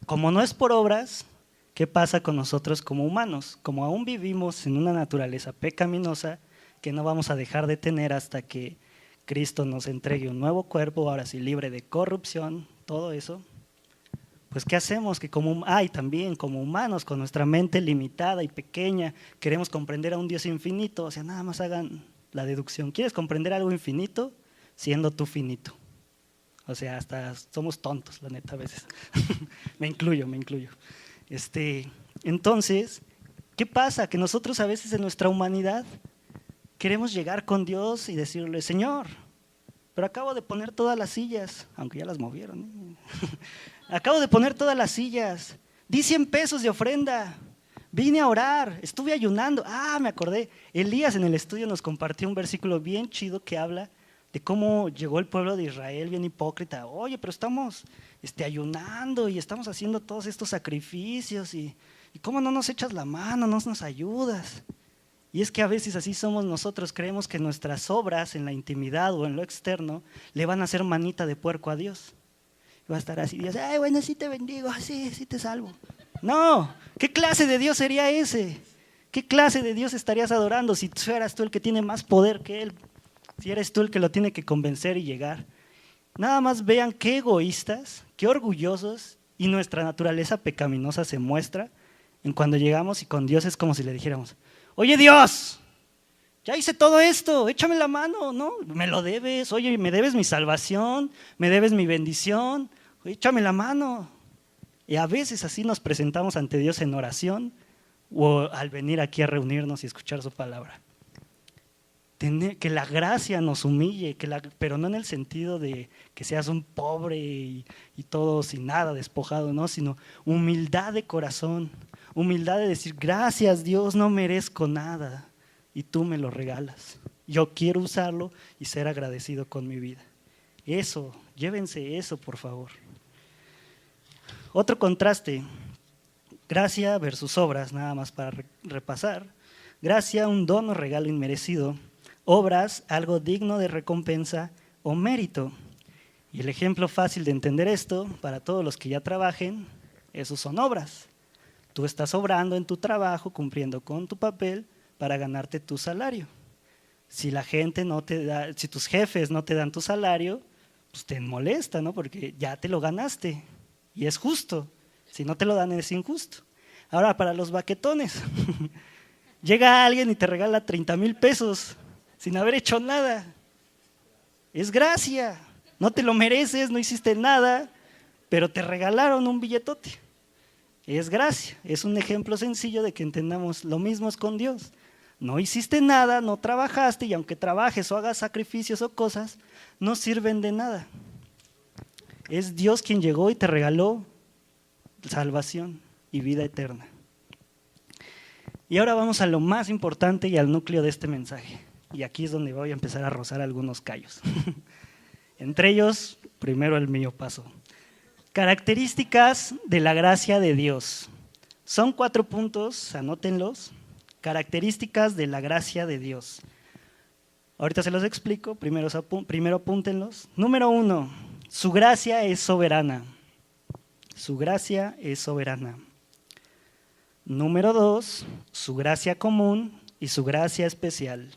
como no es por obras, ¿qué pasa con nosotros como humanos? Como aún vivimos en una naturaleza pecaminosa que no vamos a dejar de tener hasta que Cristo nos entregue un nuevo cuerpo, ahora sí libre de corrupción, todo eso, pues ¿qué hacemos? Que también como humanos, con nuestra mente limitada y pequeña, queremos comprender a un Dios infinito, o sea, nada más hagan la deducción. ¿Quieres comprender algo infinito? Siendo tú finito. O sea, hasta somos tontos, la neta, a veces. me incluyo. Entonces, ¿qué pasa? Que nosotros a veces en nuestra humanidad queremos llegar con Dios y decirle, Señor, pero acabo de poner todas las sillas, aunque ya las movieron. Acabo de poner todas las sillas, di 100 pesos de ofrenda, vine a orar, estuve ayunando. Me acordé, Elías en el estudio nos compartió un versículo bien chido que habla de cómo llegó el pueblo de Israel bien hipócrita. Oye, pero estamos ayunando y estamos haciendo todos estos sacrificios y ¿cómo no nos echas la mano, no nos ayudas? Y es que a veces así somos nosotros, creemos que nuestras obras en la intimidad o en lo externo le van a hacer manita de puerco a Dios. Y va a estar así, Dios, bueno, sí te bendigo, sí te salvo. No, ¿qué clase de Dios sería ese? ¿Qué clase de Dios estarías adorando si fueras tú el que tiene más poder que Él? Si eres tú el que lo tiene que convencer y llegar. Nada más vean qué egoístas, qué orgullosos, y nuestra naturaleza pecaminosa se muestra en cuando llegamos y con Dios es como si le dijéramos, oye Dios, ya hice todo esto, échame la mano, ¿no? Me lo debes, oye, me debes mi salvación, me debes mi bendición, échame la mano. Y a veces así nos presentamos ante Dios en oración o al venir aquí a reunirnos y escuchar su palabra. que la gracia nos humille, pero no en el sentido de que seas un pobre y todo sin nada, despojado, ¿no? Sino humildad de corazón, humildad de decir, gracias Dios, no merezco nada y tú me lo regalas. Yo quiero usarlo y ser agradecido con mi vida. Eso, llévense eso, por favor. Otro contraste, gracia versus obras, nada más para repasar. Gracia, un don o regalo inmerecido. Obras, algo digno de recompensa o mérito. Y el ejemplo fácil de entender esto, para todos los que ya trabajen, esos son obras. Tú estás obrando en tu trabajo, cumpliendo con tu papel para ganarte tu salario. Si la gente no te da, si tus jefes no te dan tu salario, pues te molesta, ¿no? Porque ya te lo ganaste y es justo. Si no te lo dan es injusto. Ahora, para los baquetones, llega alguien y te regala 30,000 pesos sin haber hecho nada. Es gracia. No te lo mereces, no hiciste nada, pero te regalaron un billetote. Es gracia. Es un ejemplo sencillo de que entendamos lo mismo es con Dios. No hiciste nada, no trabajaste, y aunque trabajes o hagas sacrificios o cosas, no sirven de nada. Es Dios quien llegó y te regaló salvación y vida eterna. Y ahora vamos a lo más importante y al núcleo de este mensaje. Y aquí es donde voy a empezar a rozar algunos callos. Entre ellos, primero el mío paso. Características de la gracia de Dios. Son 4 puntos, anótenlos. Características de la gracia de Dios. Ahorita se los explico, primero apúntenlos. Número 1, su gracia es soberana. Su gracia es soberana. Número 2, su gracia común y su gracia especial.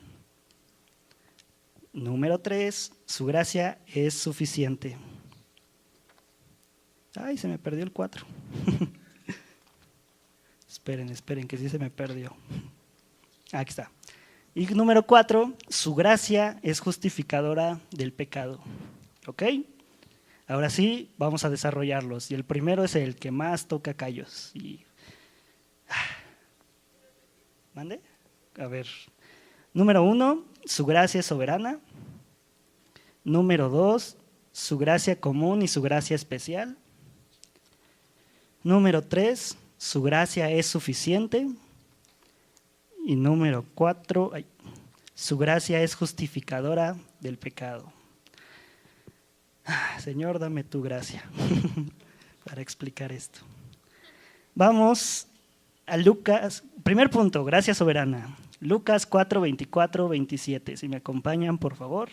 Número 3, su gracia es suficiente. Ay, se me perdió el 4. Esperen, que sí se me perdió. Aquí está. Y número 4, su gracia es justificadora del pecado. ¿Ok? Ahora sí, vamos a desarrollarlos. Y el primero es el que más toca callos. ¿Mande? A ver. Número 1, su gracia es soberana. Número 2, su gracia común y su gracia especial. Número 3, su gracia es suficiente. Y número 4, su gracia es justificadora del pecado. Señor, dame tu gracia para explicar esto. Vamos a Lucas, primer punto, gracia soberana. Lucas 4, 24, 27. Si me acompañan, por favor.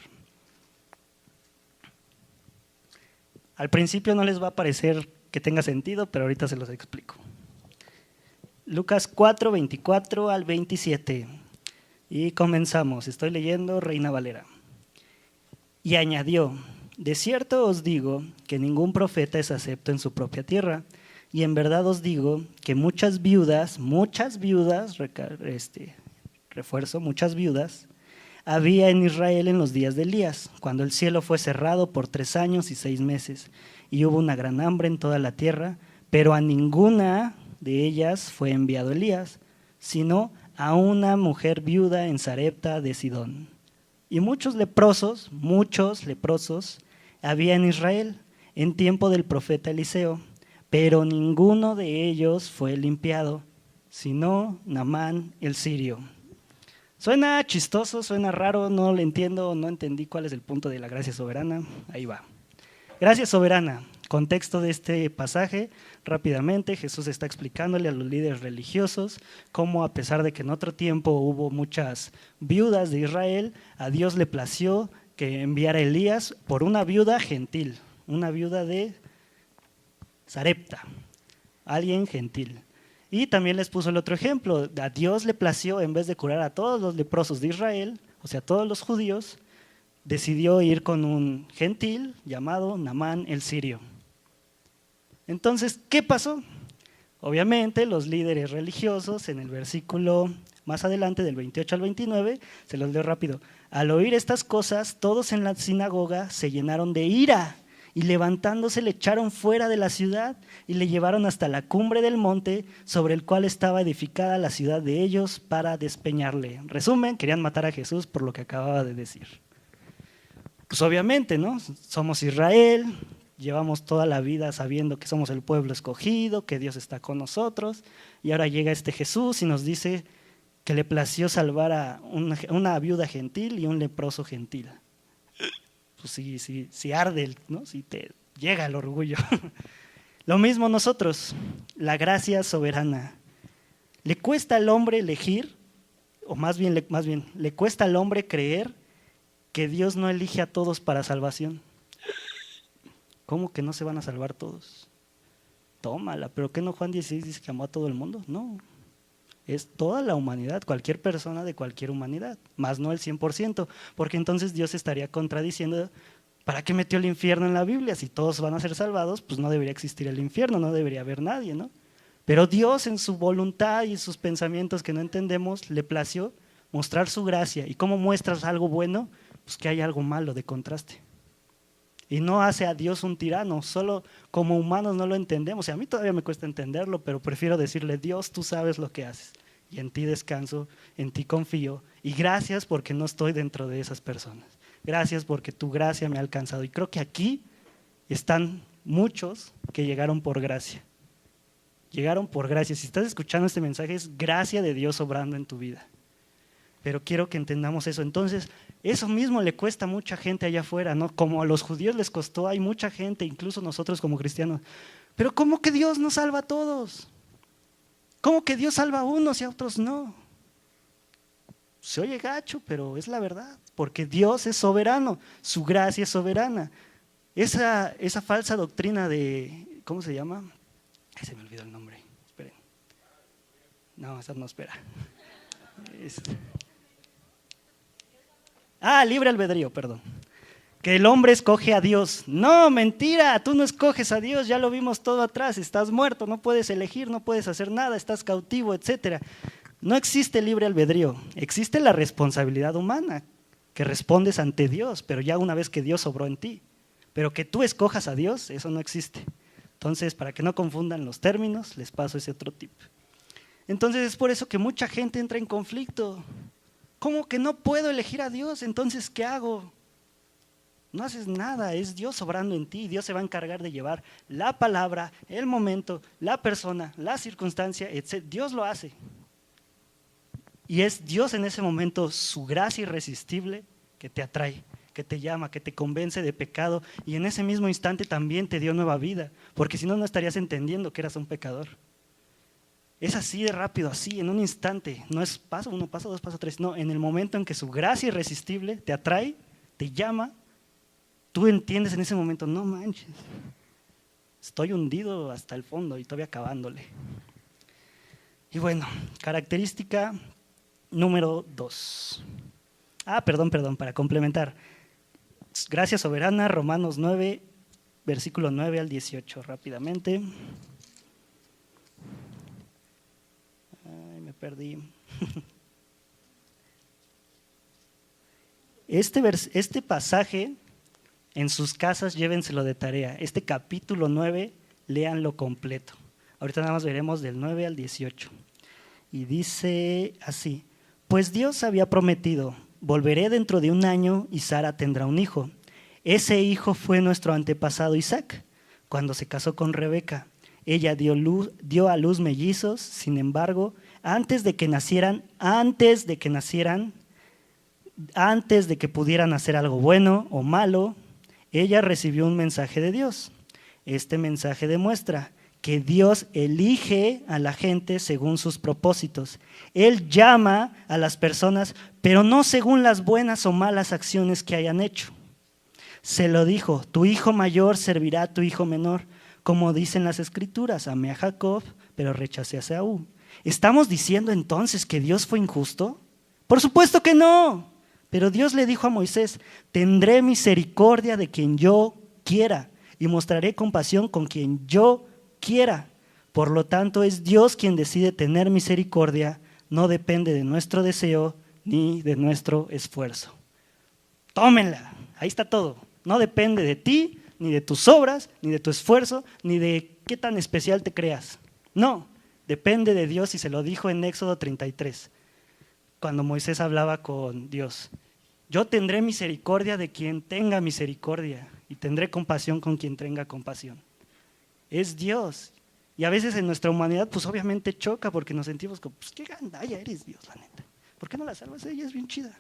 Al principio no les va a parecer que tenga sentido, pero ahorita se los explico. Lucas 4, 24 al 27. Y comenzamos. Estoy leyendo Reina Valera. Y añadió, de cierto os digo que ningún profeta es acepto en su propia tierra. Y en verdad os digo que muchas viudas, había en Israel en los días de Elías, cuando el cielo fue cerrado por 3 años y 6 meses, y hubo una gran hambre en toda la tierra, pero a ninguna de ellas fue enviado Elías, sino a una mujer viuda en Sarepta de Sidón. Y muchos leprosos había en Israel en tiempo del profeta Eliseo, pero ninguno de ellos fue limpiado, sino Naamán el sirio. Suena chistoso, suena raro, no lo entiendo, no entendí cuál es el punto de la gracia soberana. Ahí va. Gracia soberana. Contexto de este pasaje, rápidamente, Jesús está explicándole a los líderes religiosos cómo a pesar de que en otro tiempo hubo muchas viudas de Israel, a Dios le plació que enviara a Elías por una viuda gentil, una viuda de Sarepta, alguien gentil. Y también les puso el otro ejemplo, a Dios le plació en vez de curar a todos los leprosos de Israel, o sea, todos los judíos, decidió ir con un gentil llamado Naamán el sirio. Entonces, ¿qué pasó? Obviamente los líderes religiosos en el versículo más adelante del 28 al 29, se los leo rápido. Al oír estas cosas, todos en la sinagoga se llenaron de ira y levantándose le echaron fuera de la ciudad y le llevaron hasta la cumbre del monte sobre el cual estaba edificada la ciudad de ellos para despeñarle. Resumen, querían matar a Jesús por lo que acababa de decir. Pues obviamente, ¿no? Somos Israel, llevamos toda la vida sabiendo que somos el pueblo escogido, que Dios está con nosotros, y ahora llega este Jesús y nos dice que le plació salvar a una viuda gentil y un leproso gentil. Pues sí arde, ¿no? Si te llega el orgullo. Lo mismo nosotros, la gracia soberana. Le cuesta al hombre elegir, o más bien le cuesta al hombre creer que Dios no elige a todos para salvación. ¿Cómo que no se van a salvar todos? Tómala, ¿pero qué no Juan 16 dice que amó a todo el mundo? No, es toda la humanidad, cualquier persona de cualquier humanidad, más no el 100%, porque entonces Dios estaría contradiciendo, ¿para qué metió el infierno en la Biblia? Si todos van a ser salvados, pues no debería existir el infierno, no debería haber nadie, ¿no? Pero Dios en su voluntad y sus pensamientos que no entendemos, le plació mostrar su gracia. ¿Y cómo muestras algo bueno? Pues que hay algo malo de contraste. Y no hace a Dios un tirano, solo como humanos no lo entendemos. Y a mí todavía me cuesta entenderlo, pero prefiero decirle, Dios, tú sabes lo que haces. Y en ti descanso, en ti confío. Y gracias porque no estoy dentro de esas personas. Gracias porque tu gracia me ha alcanzado. Y creo que aquí están muchos que llegaron por gracia. Llegaron por gracia. Si estás escuchando este mensaje, es gracia de Dios obrando en tu vida. Pero quiero que entendamos eso. Entonces, eso mismo le cuesta a mucha gente allá afuera, ¿no? Como a los judíos les costó, hay mucha gente, incluso nosotros como cristianos. Pero ¿cómo que Dios no salva a todos? ¿Cómo que Dios salva a unos y a otros no? Se oye gacho, pero es la verdad, porque Dios es soberano, su gracia es soberana. Esa falsa doctrina de, ¿cómo se llama? Ay, se me olvidó el nombre, esperen. No, esa no, espera. Libre albedrío, perdón. Que el hombre escoge a Dios. No, mentira, tú no escoges a Dios, ya lo vimos todo atrás, estás muerto, no puedes elegir, no puedes hacer nada, estás cautivo, etc. No existe libre albedrío, existe la responsabilidad humana, que respondes ante Dios, pero ya una vez que Dios obró en ti. Pero que tú escojas a Dios, eso no existe. Entonces, para que no confundan los términos, les paso ese otro tip. Entonces es por eso que mucha gente entra en conflicto. ¿Cómo que no puedo elegir a Dios? Entonces, ¿qué hago? No haces nada, es Dios obrando en ti. Dios se va a encargar de llevar la palabra, el momento, la persona, la circunstancia, etc. Dios lo hace. Y es Dios en ese momento, su gracia irresistible, que te atrae, que te llama, que te convence de pecado. Y en ese mismo instante también te dio nueva vida, porque si no, no estarías entendiendo que eras un pecador. Es así de rápido, así, en un instante. No es paso 1, paso 2, paso 3. No, en el momento en que su gracia irresistible te atrae, te llama, tú entiendes en ese momento, no manches, estoy hundido hasta el fondo y todavía acabándole. Y bueno, característica número 2. Perdón, para complementar. Gracia soberana, Romanos 9, versículo 9 al 18, rápidamente. Perdí. Este pasaje en sus casas llévenselo de tarea. Este capítulo 9, léanlo completo. Ahorita nada más veremos del 9 al 18. Y dice así: pues Dios había prometido, volveré dentro de 1 año y Sara tendrá un hijo. Ese hijo fue nuestro antepasado Isaac, cuando se casó con Rebeca. Ella dio a luz mellizos, sin embargo, antes de que pudieran hacer algo bueno o malo, ella recibió un mensaje de Dios. Este mensaje demuestra que Dios elige a la gente según sus propósitos. Él llama a las personas, pero no según las buenas o malas acciones que hayan hecho. Se lo dijo, tu hijo mayor servirá a tu hijo menor. Como dicen las Escrituras, amé a Jacob, pero rechacé a Esaú. ¿Estamos diciendo entonces que Dios fue injusto? Por supuesto que no. Pero Dios le dijo a Moisés, tendré misericordia de quien yo quiera y mostraré compasión con quien yo quiera. Por lo tanto, es Dios quien decide tener misericordia, no depende de nuestro deseo ni de nuestro esfuerzo. Tómenla, ahí está todo. No depende de ti, ni de tus obras, ni de tu esfuerzo, ni de qué tan especial te creas. No, depende de Dios y se lo dijo en Éxodo 33, cuando Moisés hablaba con Dios. Yo tendré misericordia de quien tenga misericordia y tendré compasión con quien tenga compasión. Es Dios. Y a veces en nuestra humanidad pues obviamente choca porque nos sentimos como, pues qué gandalla eres Dios, la neta. ¿Por qué no la salvas? Ella es bien chida.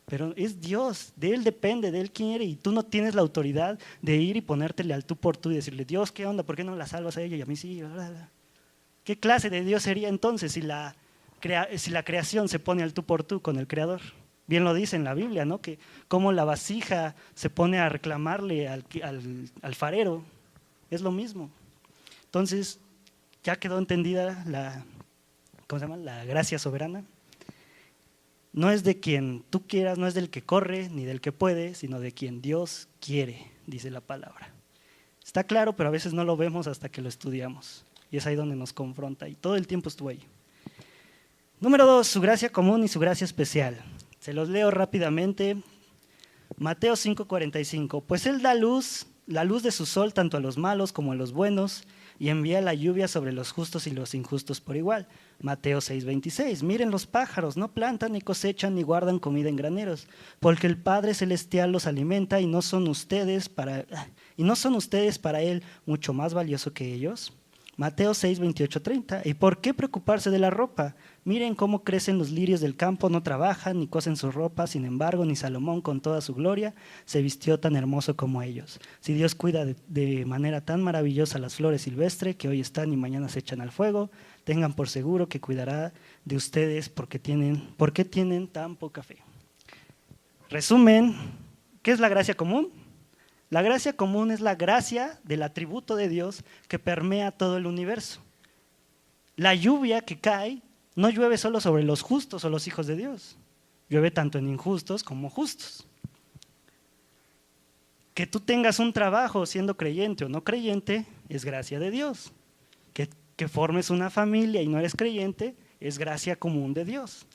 Pero es Dios, de Él depende, de Él quiere y tú no tienes la autoridad de ir y ponértele al tú por tú y decirle, Dios, ¿qué onda? ¿Por qué no la salvas a ella y a mí sí? ¿Qué clase de Dios sería entonces si la creación se pone al tú por tú con el Creador? Bien lo dice en la Biblia, ¿no? Que como la vasija se pone a reclamarle al farero, es lo mismo. Entonces, ya quedó entendida la gracia soberana. No es de quien tú quieras, no es del que corre ni del que puede, sino de quien Dios quiere, dice la palabra. Está claro, pero a veces no lo vemos hasta que lo estudiamos. Y es ahí donde nos confronta, y todo el tiempo estuvo ahí. Número 2, su gracia común y su gracia especial. Se los leo rápidamente. Mateo 5:45. Pues Él da la luz de su sol tanto a los malos como a los buenos, y envía la lluvia sobre los justos y los injustos por igual. Mateo 6:26. Miren los pájaros, no plantan ni cosechan ni guardan comida en graneros, porque el Padre Celestial los alimenta y no son ustedes para Él mucho más valioso que ellos. Mateo 6:28-30. ¿Y por qué preocuparse de la ropa? Miren cómo crecen los lirios del campo, no trabajan ni cosen su ropa, sin embargo, ni Salomón con toda su gloria se vistió tan hermoso como ellos. Si Dios cuida de manera tan maravillosa las flores silvestres que hoy están y mañana se echan al fuego, tengan por seguro que cuidará de ustedes porque tienen tan poca fe. Resumen, ¿qué es la gracia común? La gracia común es la gracia del atributo de Dios que permea todo el universo. La lluvia que cae no llueve solo sobre los justos o los hijos de Dios, llueve tanto en injustos como justos. Que tú tengas un trabajo siendo creyente o no creyente es gracia de Dios. Que formes una familia y no eres creyente es gracia común de Dios.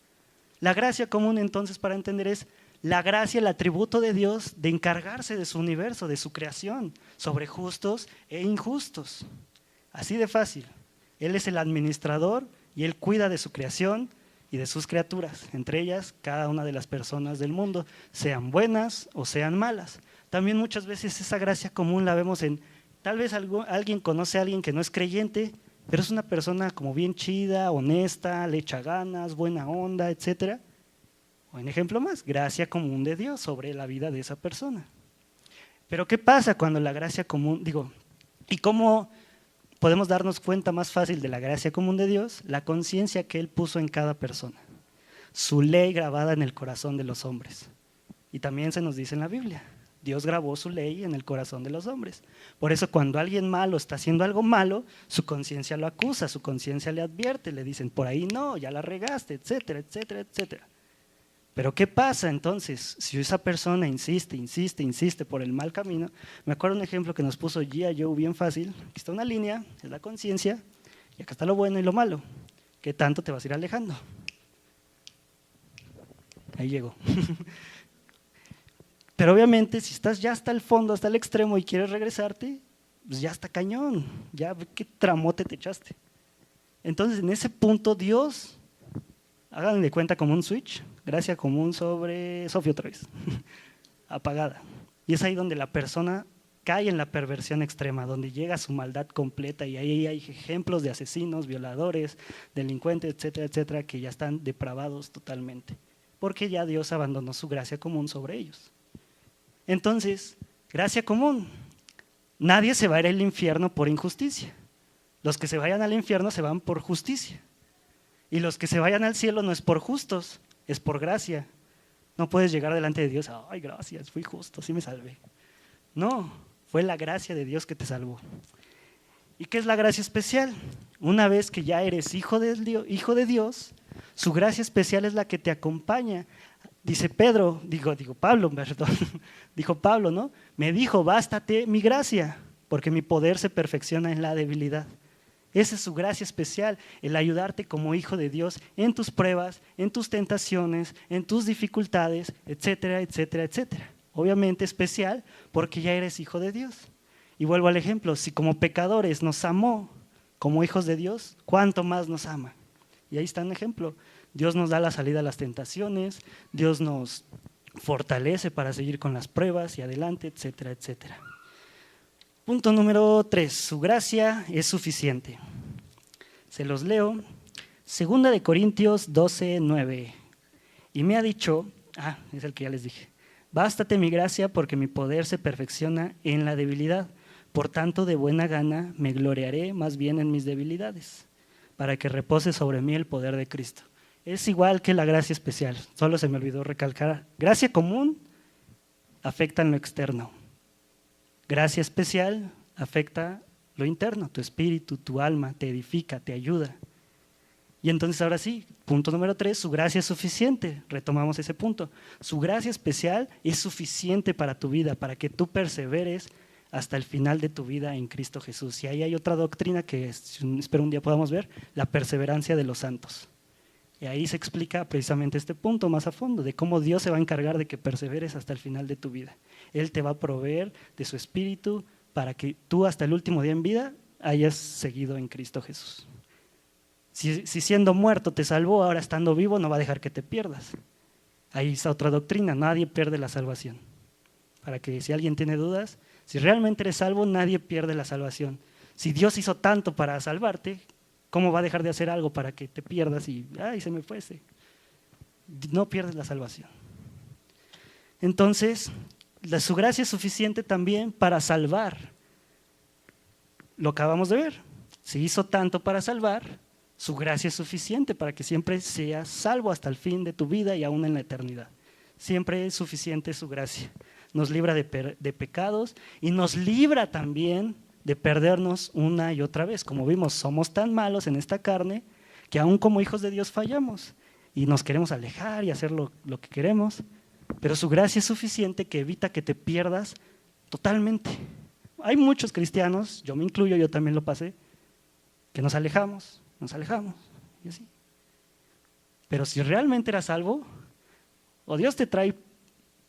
La gracia común entonces para entender es la gracia, el atributo de Dios de encargarse de su universo, de su creación, sobre justos e injustos. Así de fácil. Él es el administrador y Él cuida de su creación y de sus criaturas, entre ellas cada una de las personas del mundo, sean buenas o sean malas. También muchas veces esa gracia común la vemos en, tal vez alguien conoce a alguien que no es creyente, pero es una persona como bien chida, honesta, le echa ganas, buena onda, etcétera. O un ejemplo más, gracia común de Dios sobre la vida de esa persona. Pero ¿qué pasa cuando la gracia común, y cómo podemos darnos cuenta más fácil de la gracia común de Dios? La conciencia que Él puso en cada persona, su ley grabada en el corazón de los hombres. Y también se nos dice en la Biblia, Dios grabó su ley en el corazón de los hombres. Por eso cuando alguien malo está haciendo algo malo, su conciencia lo acusa, su conciencia le advierte, le dicen, por ahí no, ya la regaste, etcétera, etcétera, etcétera. Pero ¿qué pasa entonces si esa persona insiste por el mal camino? Me acuerdo un ejemplo que nos puso Gia Joe bien fácil. Aquí está una línea, es la conciencia, y acá está lo bueno y lo malo. ¿Qué tanto te vas a ir alejando? Ahí llegó. Pero obviamente si estás ya hasta el fondo, hasta el extremo y quieres regresarte, pues ya está cañón, ya qué tramote te echaste. Entonces en ese punto Dios, hagan de cuenta como un switch, gracia común sobre Sofía otra vez, apagada. Y es ahí donde la persona cae en la perversión extrema, donde llega a su maldad completa y ahí hay ejemplos de asesinos, violadores, delincuentes, etcétera, etcétera, que ya están depravados totalmente, porque ya Dios abandonó su gracia común sobre ellos. Entonces, gracia común, nadie se va a ir al infierno por injusticia. Los que se vayan al infierno se van por justicia. Y los que se vayan al cielo no es por justos, es por gracia. No puedes llegar delante de Dios, ay, gracias, fui justo, sí me salvé. No, fue la gracia de Dios que te salvó. ¿Y qué es la gracia especial? Una vez que ya eres hijo de Dios, su gracia especial es la que te acompaña. Dice Pablo, dijo Pablo, ¿no? Me dijo, bástate mi gracia, porque mi poder se perfecciona en la debilidad. Esa es su gracia especial, el ayudarte como hijo de Dios en tus pruebas, en tus tentaciones, en tus dificultades, etcétera, etcétera, etcétera. obviamente especial, porque ya eres hijo de Dios. Y vuelvo al ejemplo, si como pecadores nos amó como hijos de Dios, ¿cuánto más nos ama? Y ahí está un ejemplo. Dios nos da la salida a las tentaciones, Dios nos fortalece para seguir con las pruebas y adelante, etcétera, etcétera. Punto número 3, su gracia es suficiente. Se los leo. 2 Corintios 12:9. Y me ha dicho, es el que ya les dije, bástate mi gracia porque mi poder se perfecciona en la debilidad. Por tanto, de buena gana me gloriaré más bien en mis debilidades, para que repose sobre mí el poder de Cristo. Es igual que la gracia especial, solo se me olvidó recalcar. Gracia común afecta en lo externo. Gracia especial afecta lo interno, tu espíritu, tu alma, te edifica, te ayuda. Y entonces ahora sí, punto número 3, su gracia es suficiente. Retomamos ese punto. Su gracia especial es suficiente para tu vida, para que tú perseveres hasta el final de tu vida en Cristo Jesús. Y ahí hay otra doctrina que espero un día podamos ver, la perseverancia de los santos. Y ahí se explica precisamente este punto más a fondo, de cómo Dios se va a encargar de que perseveres hasta el final de tu vida. Él te va a proveer de su espíritu para que tú hasta el último día en vida hayas seguido en Cristo Jesús. Si siendo muerto te salvó, ahora estando vivo no va a dejar que te pierdas. Ahí está otra doctrina, nadie pierde la salvación. Para que si alguien tiene dudas, si realmente eres salvo, nadie pierde la salvación. Si Dios hizo tanto para salvarte, ¿cómo va a dejar de hacer algo para que te pierdas y se me fuese? No pierdes la salvación. Entonces, su gracia es suficiente también para salvar. Lo acabamos de ver. Si hizo tanto para salvar, su gracia es suficiente para que siempre seas salvo hasta el fin de tu vida y aún en la eternidad. Siempre es suficiente su gracia. Nos libra de pecados y nos libra también de perdernos una y otra vez. Como vimos, somos tan malos en esta carne que aún como hijos de Dios fallamos y nos queremos alejar y hacer lo que queremos, pero su gracia es suficiente que evita que te pierdas totalmente. Hay muchos cristianos, yo me incluyo, yo también lo pasé, que nos alejamos y así. Pero si realmente eras salvo, o Dios te trae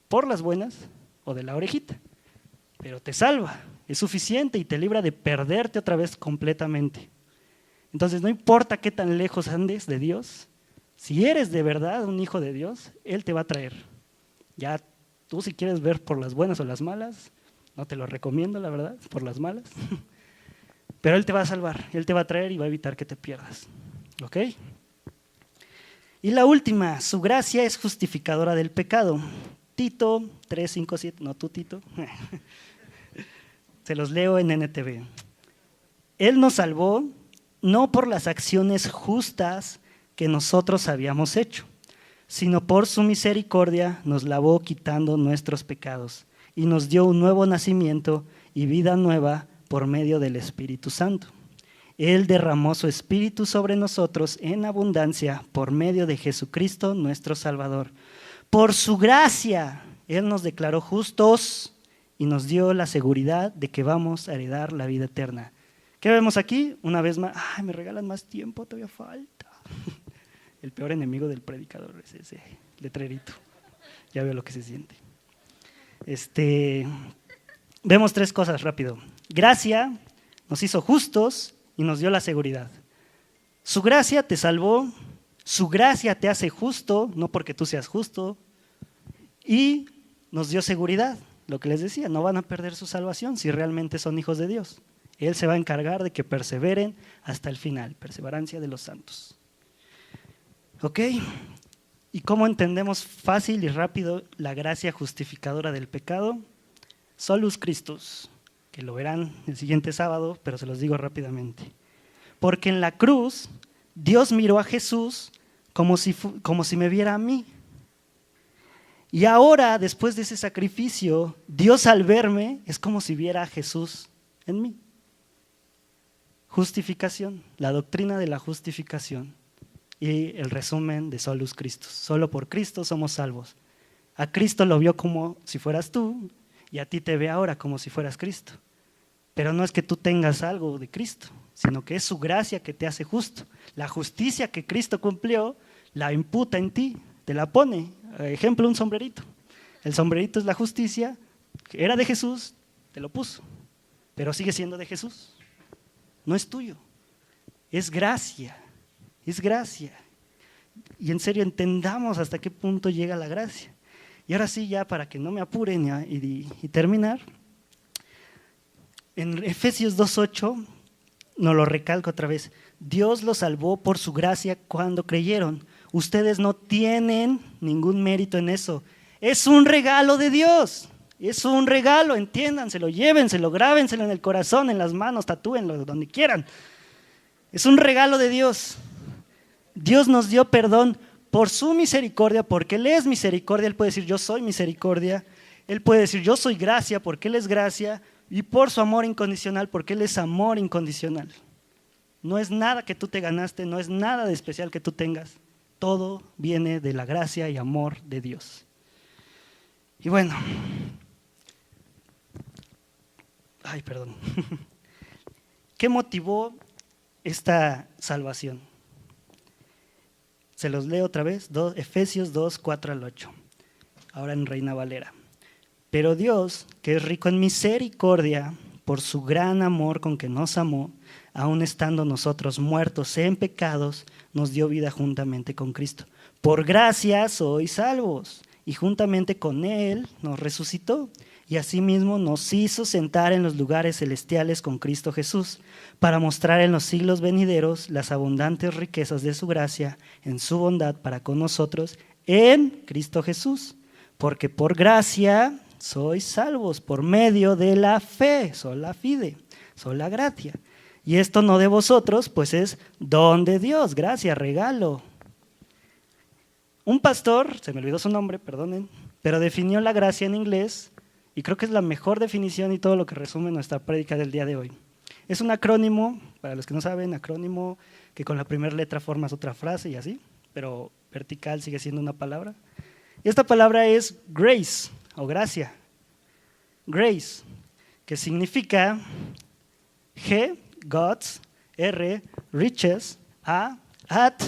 por las buenas o de la orejita, pero te salva, es suficiente y te libra de perderte otra vez completamente. Entonces no importa qué tan lejos andes de Dios, si eres de verdad un hijo de Dios, Él te va a traer. Ya tú si quieres ver por las buenas o las malas, no te lo recomiendo la verdad, por las malas, pero Él te va a salvar, Él te va a traer y va a evitar que te pierdas. ¿Ok? Y la última, su gracia es justificadora del pecado. Tito 3, 5, 7, no tú Tito, se los leo en NTV. Él nos salvó no por las acciones justas que nosotros habíamos hecho, sino por su misericordia nos lavó quitando nuestros pecados y nos dio un nuevo nacimiento y vida nueva por medio del Espíritu Santo. Él derramó su Espíritu sobre nosotros en abundancia por medio de Jesucristo nuestro Salvador. Por su gracia, Él nos declaró justos y nos dio la seguridad de que vamos a heredar la vida eterna. ¿Qué vemos aquí? Una vez más, me regalan más tiempo, todavía falta. El peor enemigo del predicador es ese letrerito. Ya veo lo que se siente. Vemos 3 cosas rápido. Gracia nos hizo justos y nos dio la seguridad. Su gracia te salvó, su gracia te hace justo, no porque tú seas justo, y nos dio seguridad. Lo que les decía, no van a perder su salvación si realmente son hijos de Dios. Él se va a encargar de que perseveren hasta el final, perseverancia de los santos. ¿Ok? ¿Y cómo entendemos fácil y rápido la gracia justificadora del pecado? Solus Christus, que lo verán el siguiente sábado, pero se los digo rápidamente. Porque en la cruz, Dios miró a Jesús como si me viera a mí. Y ahora, después de ese sacrificio, Dios al verme es como si viera a Jesús en mí. Justificación, la doctrina de la justificación y el resumen de Solus Christus. Solo por Cristo somos salvos. A Cristo lo vio como si fueras tú y a ti te ve ahora como si fueras Cristo. Pero no es que tú tengas algo de Cristo, sino que es su gracia que te hace justo. La justicia que Cristo cumplió la imputa en ti, te la pone. Ejemplo, un sombrerito. El sombrerito es la justicia, que era de Jesús, te lo puso, pero sigue siendo de Jesús. No es tuyo, es gracia, es gracia. Y en serio, entendamos hasta qué punto llega la gracia. Y ahora sí, ya para que no me apuren y terminar, en Efesios 2:8 nos lo recalco otra vez. Dios los salvó por su gracia cuando creyeron. Ustedes no tienen ningún mérito en eso. Es un regalo de Dios. Es un regalo, entiéndanselo, llévenselo, grábenselo en el corazón, en las manos, tatúenlo, donde quieran. Es un regalo de Dios. Dios nos dio perdón por su misericordia, porque Él es misericordia. Él puede decir, yo soy misericordia. Él puede decir, yo soy gracia, porque Él es gracia. Y por su amor incondicional, porque Él es amor incondicional. No es nada que tú te ganaste, no es nada de especial que tú tengas. Todo viene de la gracia y amor de Dios. Y bueno, perdón. ¿Qué motivó esta salvación? Se los leo otra vez, Efesios 2:4-8, ahora en Reina Valera. Pero Dios, que es rico en misericordia, por su gran amor con que nos amó, aun estando nosotros muertos en pecados, nos dio vida juntamente con Cristo. Por gracia sois salvos, y juntamente con Él nos resucitó, y asimismo nos hizo sentar en los lugares celestiales con Cristo Jesús, para mostrar en los siglos venideros las abundantes riquezas de su gracia, en su bondad para con nosotros, en Cristo Jesús. Porque por gracia sois salvos, por medio de la fe, sola fide, sola gratia. Y esto no de vosotros, pues es don de Dios, gracia, regalo. Un pastor, se me olvidó su nombre, perdonen, pero definió la gracia en inglés, y creo que es la mejor definición y todo lo que resume nuestra prédica del día de hoy. Es un acrónimo, para los que no saben, acrónimo que con la primera letra formas otra frase y así, pero vertical sigue siendo una palabra. Y esta palabra es grace, o gracia. Grace, que significa G, God's, R, riches, A, at,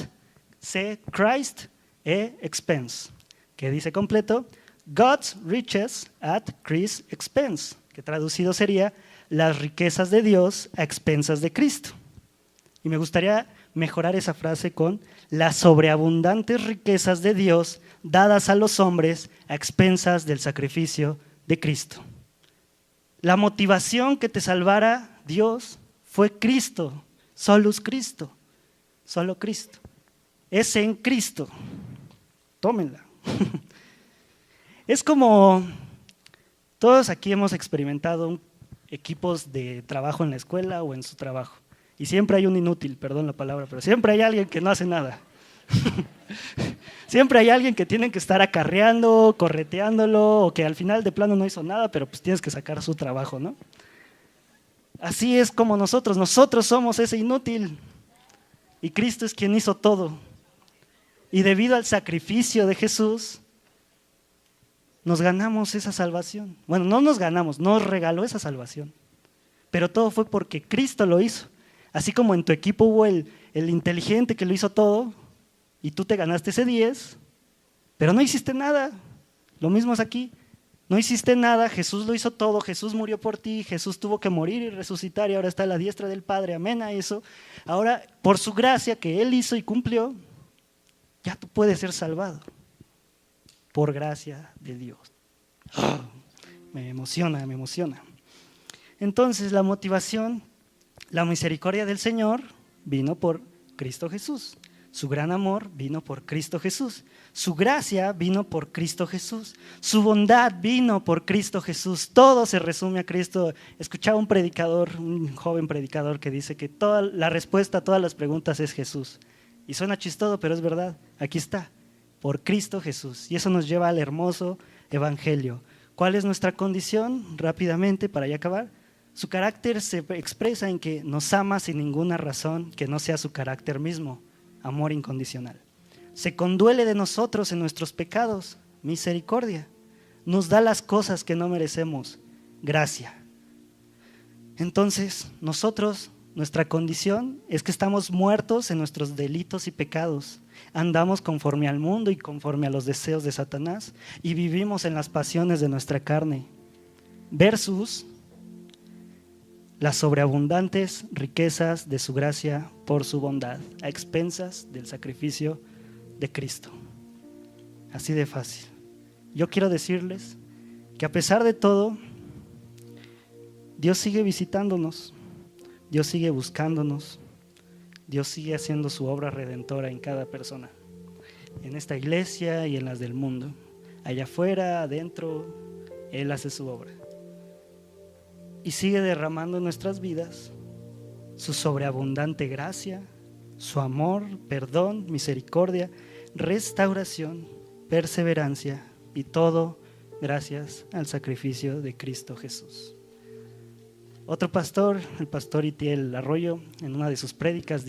C, Christ, E, expense, que dice completo, God's riches at Christ's expense, que traducido sería las riquezas de Dios a expensas de Cristo. Y me gustaría mejorar esa frase con las sobreabundantes riquezas de Dios dadas a los hombres a expensas del sacrificio de Cristo. La motivación que te salvara Dios fue Cristo, solus Cristo, solo Cristo. Es en Cristo. Tómenla. Es como, todos aquí hemos experimentado equipos de trabajo en la escuela o en su trabajo. Y siempre hay un inútil, perdón la palabra, pero siempre hay alguien que no hace nada. Siempre hay alguien que tiene que estar acarreando, correteándolo, o que al final de plano no hizo nada, pero pues tienes que sacar su trabajo, ¿no? Así es como nosotros somos ese inútil. Y Cristo es quien hizo todo. Y debido al sacrificio de Jesús, nos ganamos esa salvación. Bueno, no nos ganamos, nos regaló esa salvación. Pero todo fue porque Cristo lo hizo. Así como en tu equipo hubo el inteligente que lo hizo todo, y tú te ganaste ese 10, pero no hiciste nada. Lo mismo es aquí. No hiciste nada, Jesús lo hizo todo, Jesús murió por ti, Jesús tuvo que morir y resucitar y ahora está a la diestra del Padre, amén a eso. Ahora, por su gracia que Él hizo y cumplió, ya tú puedes ser salvado. Por gracia de Dios. Me emociona. Entonces la motivación, la misericordia del Señor vino por Cristo Jesús. Su gran amor vino por Cristo Jesús. Su gracia vino por Cristo Jesús. Su bondad vino por Cristo Jesús. Todo se resume a Cristo. Escuchaba un predicador, un joven predicador que dice que toda la respuesta a todas las preguntas es Jesús. Y suena chistoso, pero es verdad. Aquí está. Por Cristo Jesús. Y eso nos lleva al hermoso evangelio. ¿Cuál es nuestra condición? Rápidamente, para ya acabar. Su carácter se expresa en que nos ama sin ninguna razón que no sea su carácter mismo. Amor incondicional. Se conduele de nosotros en nuestros pecados. Misericordia. Nos da las cosas que no merecemos. Gracia. Entonces, nosotros Nuestra condición es que estamos muertos en nuestros delitos y pecados. Andamos conforme al mundo y conforme a los deseos de Satanás y vivimos en las pasiones de nuestra carne. Versus las sobreabundantes riquezas de su gracia por su bondad, a expensas del sacrificio de Cristo. Así de fácil. Yo quiero decirles que a pesar de todo, Dios sigue visitándonos, Dios sigue buscándonos, Dios sigue haciendo su obra redentora en cada persona, en esta iglesia y en las del mundo. Allá afuera, adentro, Él hace su obra. Y sigue derramando en nuestras vidas su sobreabundante gracia, su amor, perdón, misericordia, restauración, perseverancia y todo gracias al sacrificio de Cristo Jesús. Otro pastor, el pastor Itiel Arroyo, en una de sus prédicas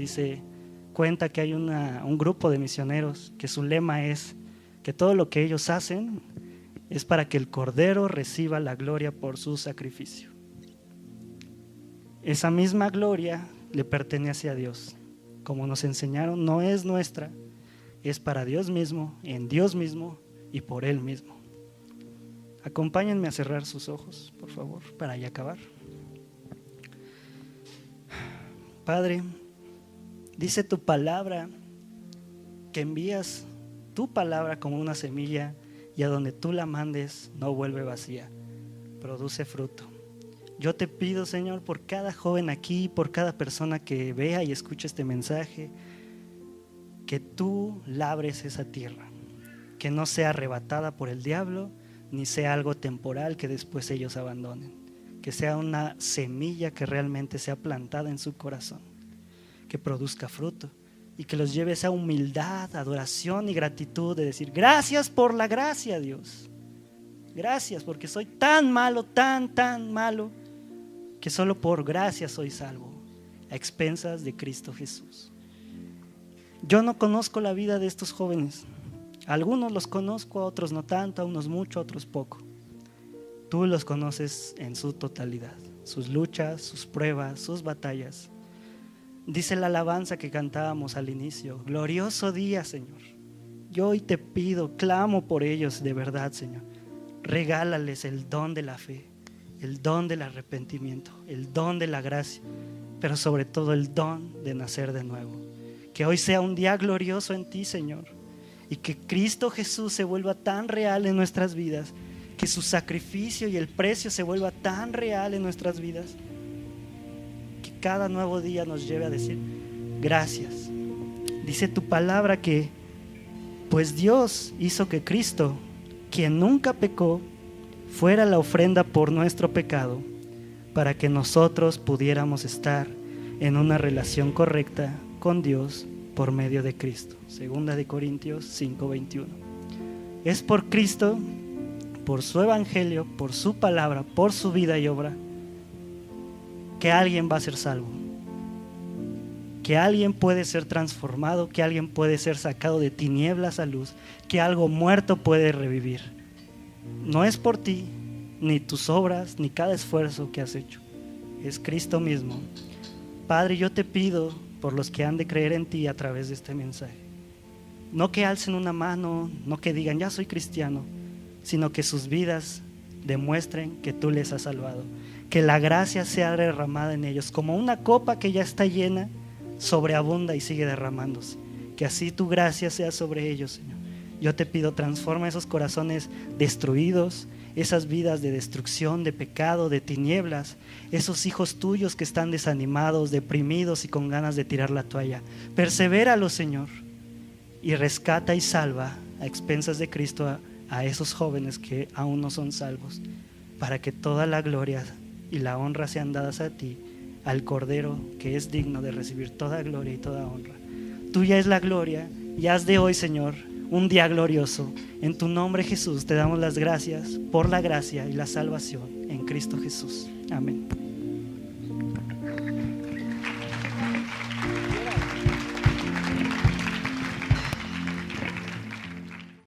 cuenta que hay un grupo de misioneros que su lema es que todo lo que ellos hacen es para que el Cordero reciba la gloria por su sacrificio. Esa misma gloria le pertenece a Dios. Como nos enseñaron, no es nuestra, es para Dios mismo, en Dios mismo y por Él mismo. Acompáñenme a cerrar sus ojos, por favor, para ya acabar. Padre, dice tu palabra que envías tu palabra como una semilla y a donde tú la mandes no vuelve vacía, produce fruto. Yo te pido, Señor, por cada joven aquí, por cada persona que vea y escuche este mensaje, que tú labres esa tierra, que no sea arrebatada por el diablo, ni sea algo temporal que después ellos abandonen, que sea una semilla que realmente sea plantada en su corazón, que produzca fruto y que los lleve a esa humildad, adoración y gratitud de decir: gracias por la gracia, Dios, gracias porque soy tan malo, tan malo, que solo por gracia soy salvo, a expensas de Cristo Jesús. Yo no conozco la vida de estos jóvenes, algunos los conozco, a otros no tanto, a unos mucho, a otros poco. Tú los conoces en su totalidad, sus luchas, sus pruebas, sus batallas. Dice la alabanza que cantábamos al inicio: glorioso día, Señor. Yo hoy te pido, clamo por ellos de verdad, Señor. Regálales el don de la fe, el don del arrepentimiento, el don de la gracia, pero sobre todo el don de nacer de nuevo. Que hoy sea un día glorioso en ti, Señor, y que Cristo Jesús se vuelva tan real en nuestras vidas, que su sacrificio y el precio se vuelva tan real en nuestras vidas, que cada nuevo día nos lleve a decir gracias. Dice tu palabra que pues Dios hizo que Cristo, quien nunca pecó, fuera la ofrenda por nuestro pecado, para que nosotros pudiéramos estar en una relación correcta con Dios por medio de Cristo. Segunda de Corintios 5:21. Es por Cristo, por su evangelio, por su palabra, por su vida y obra, que alguien va a ser salvo, que alguien puede ser transformado, que alguien puede ser sacado de tinieblas a luz, que algo muerto puede revivir. No es por ti, ni tus obras, ni cada esfuerzo que has hecho, es Cristo mismo. Padre, yo te pido por los que han de creer en ti a través de este mensaje, no que alcen una mano, no que digan ya soy cristiano, sino que sus vidas demuestren que tú les has salvado, que la gracia sea derramada en ellos como una copa que ya está llena, sobreabunda y sigue derramándose, que así tu gracia sea sobre ellos, Señor. Yo te pido, transforma esos corazones destruidos, esas vidas de destrucción, de pecado, de tinieblas, esos hijos tuyos que están desanimados, deprimidos y con ganas de tirar la toalla. Persevéralos, Señor, y rescata y salva a expensas de Cristo a esos jóvenes que aún no son salvos, para que toda la gloria y la honra sean dadas a ti, al Cordero que es digno de recibir toda gloria y toda honra. Tuya es la gloria y haz de hoy, Señor, un día glorioso. En tu nombre, Jesús, te damos las gracias por la gracia y la salvación en Cristo Jesús. Amén.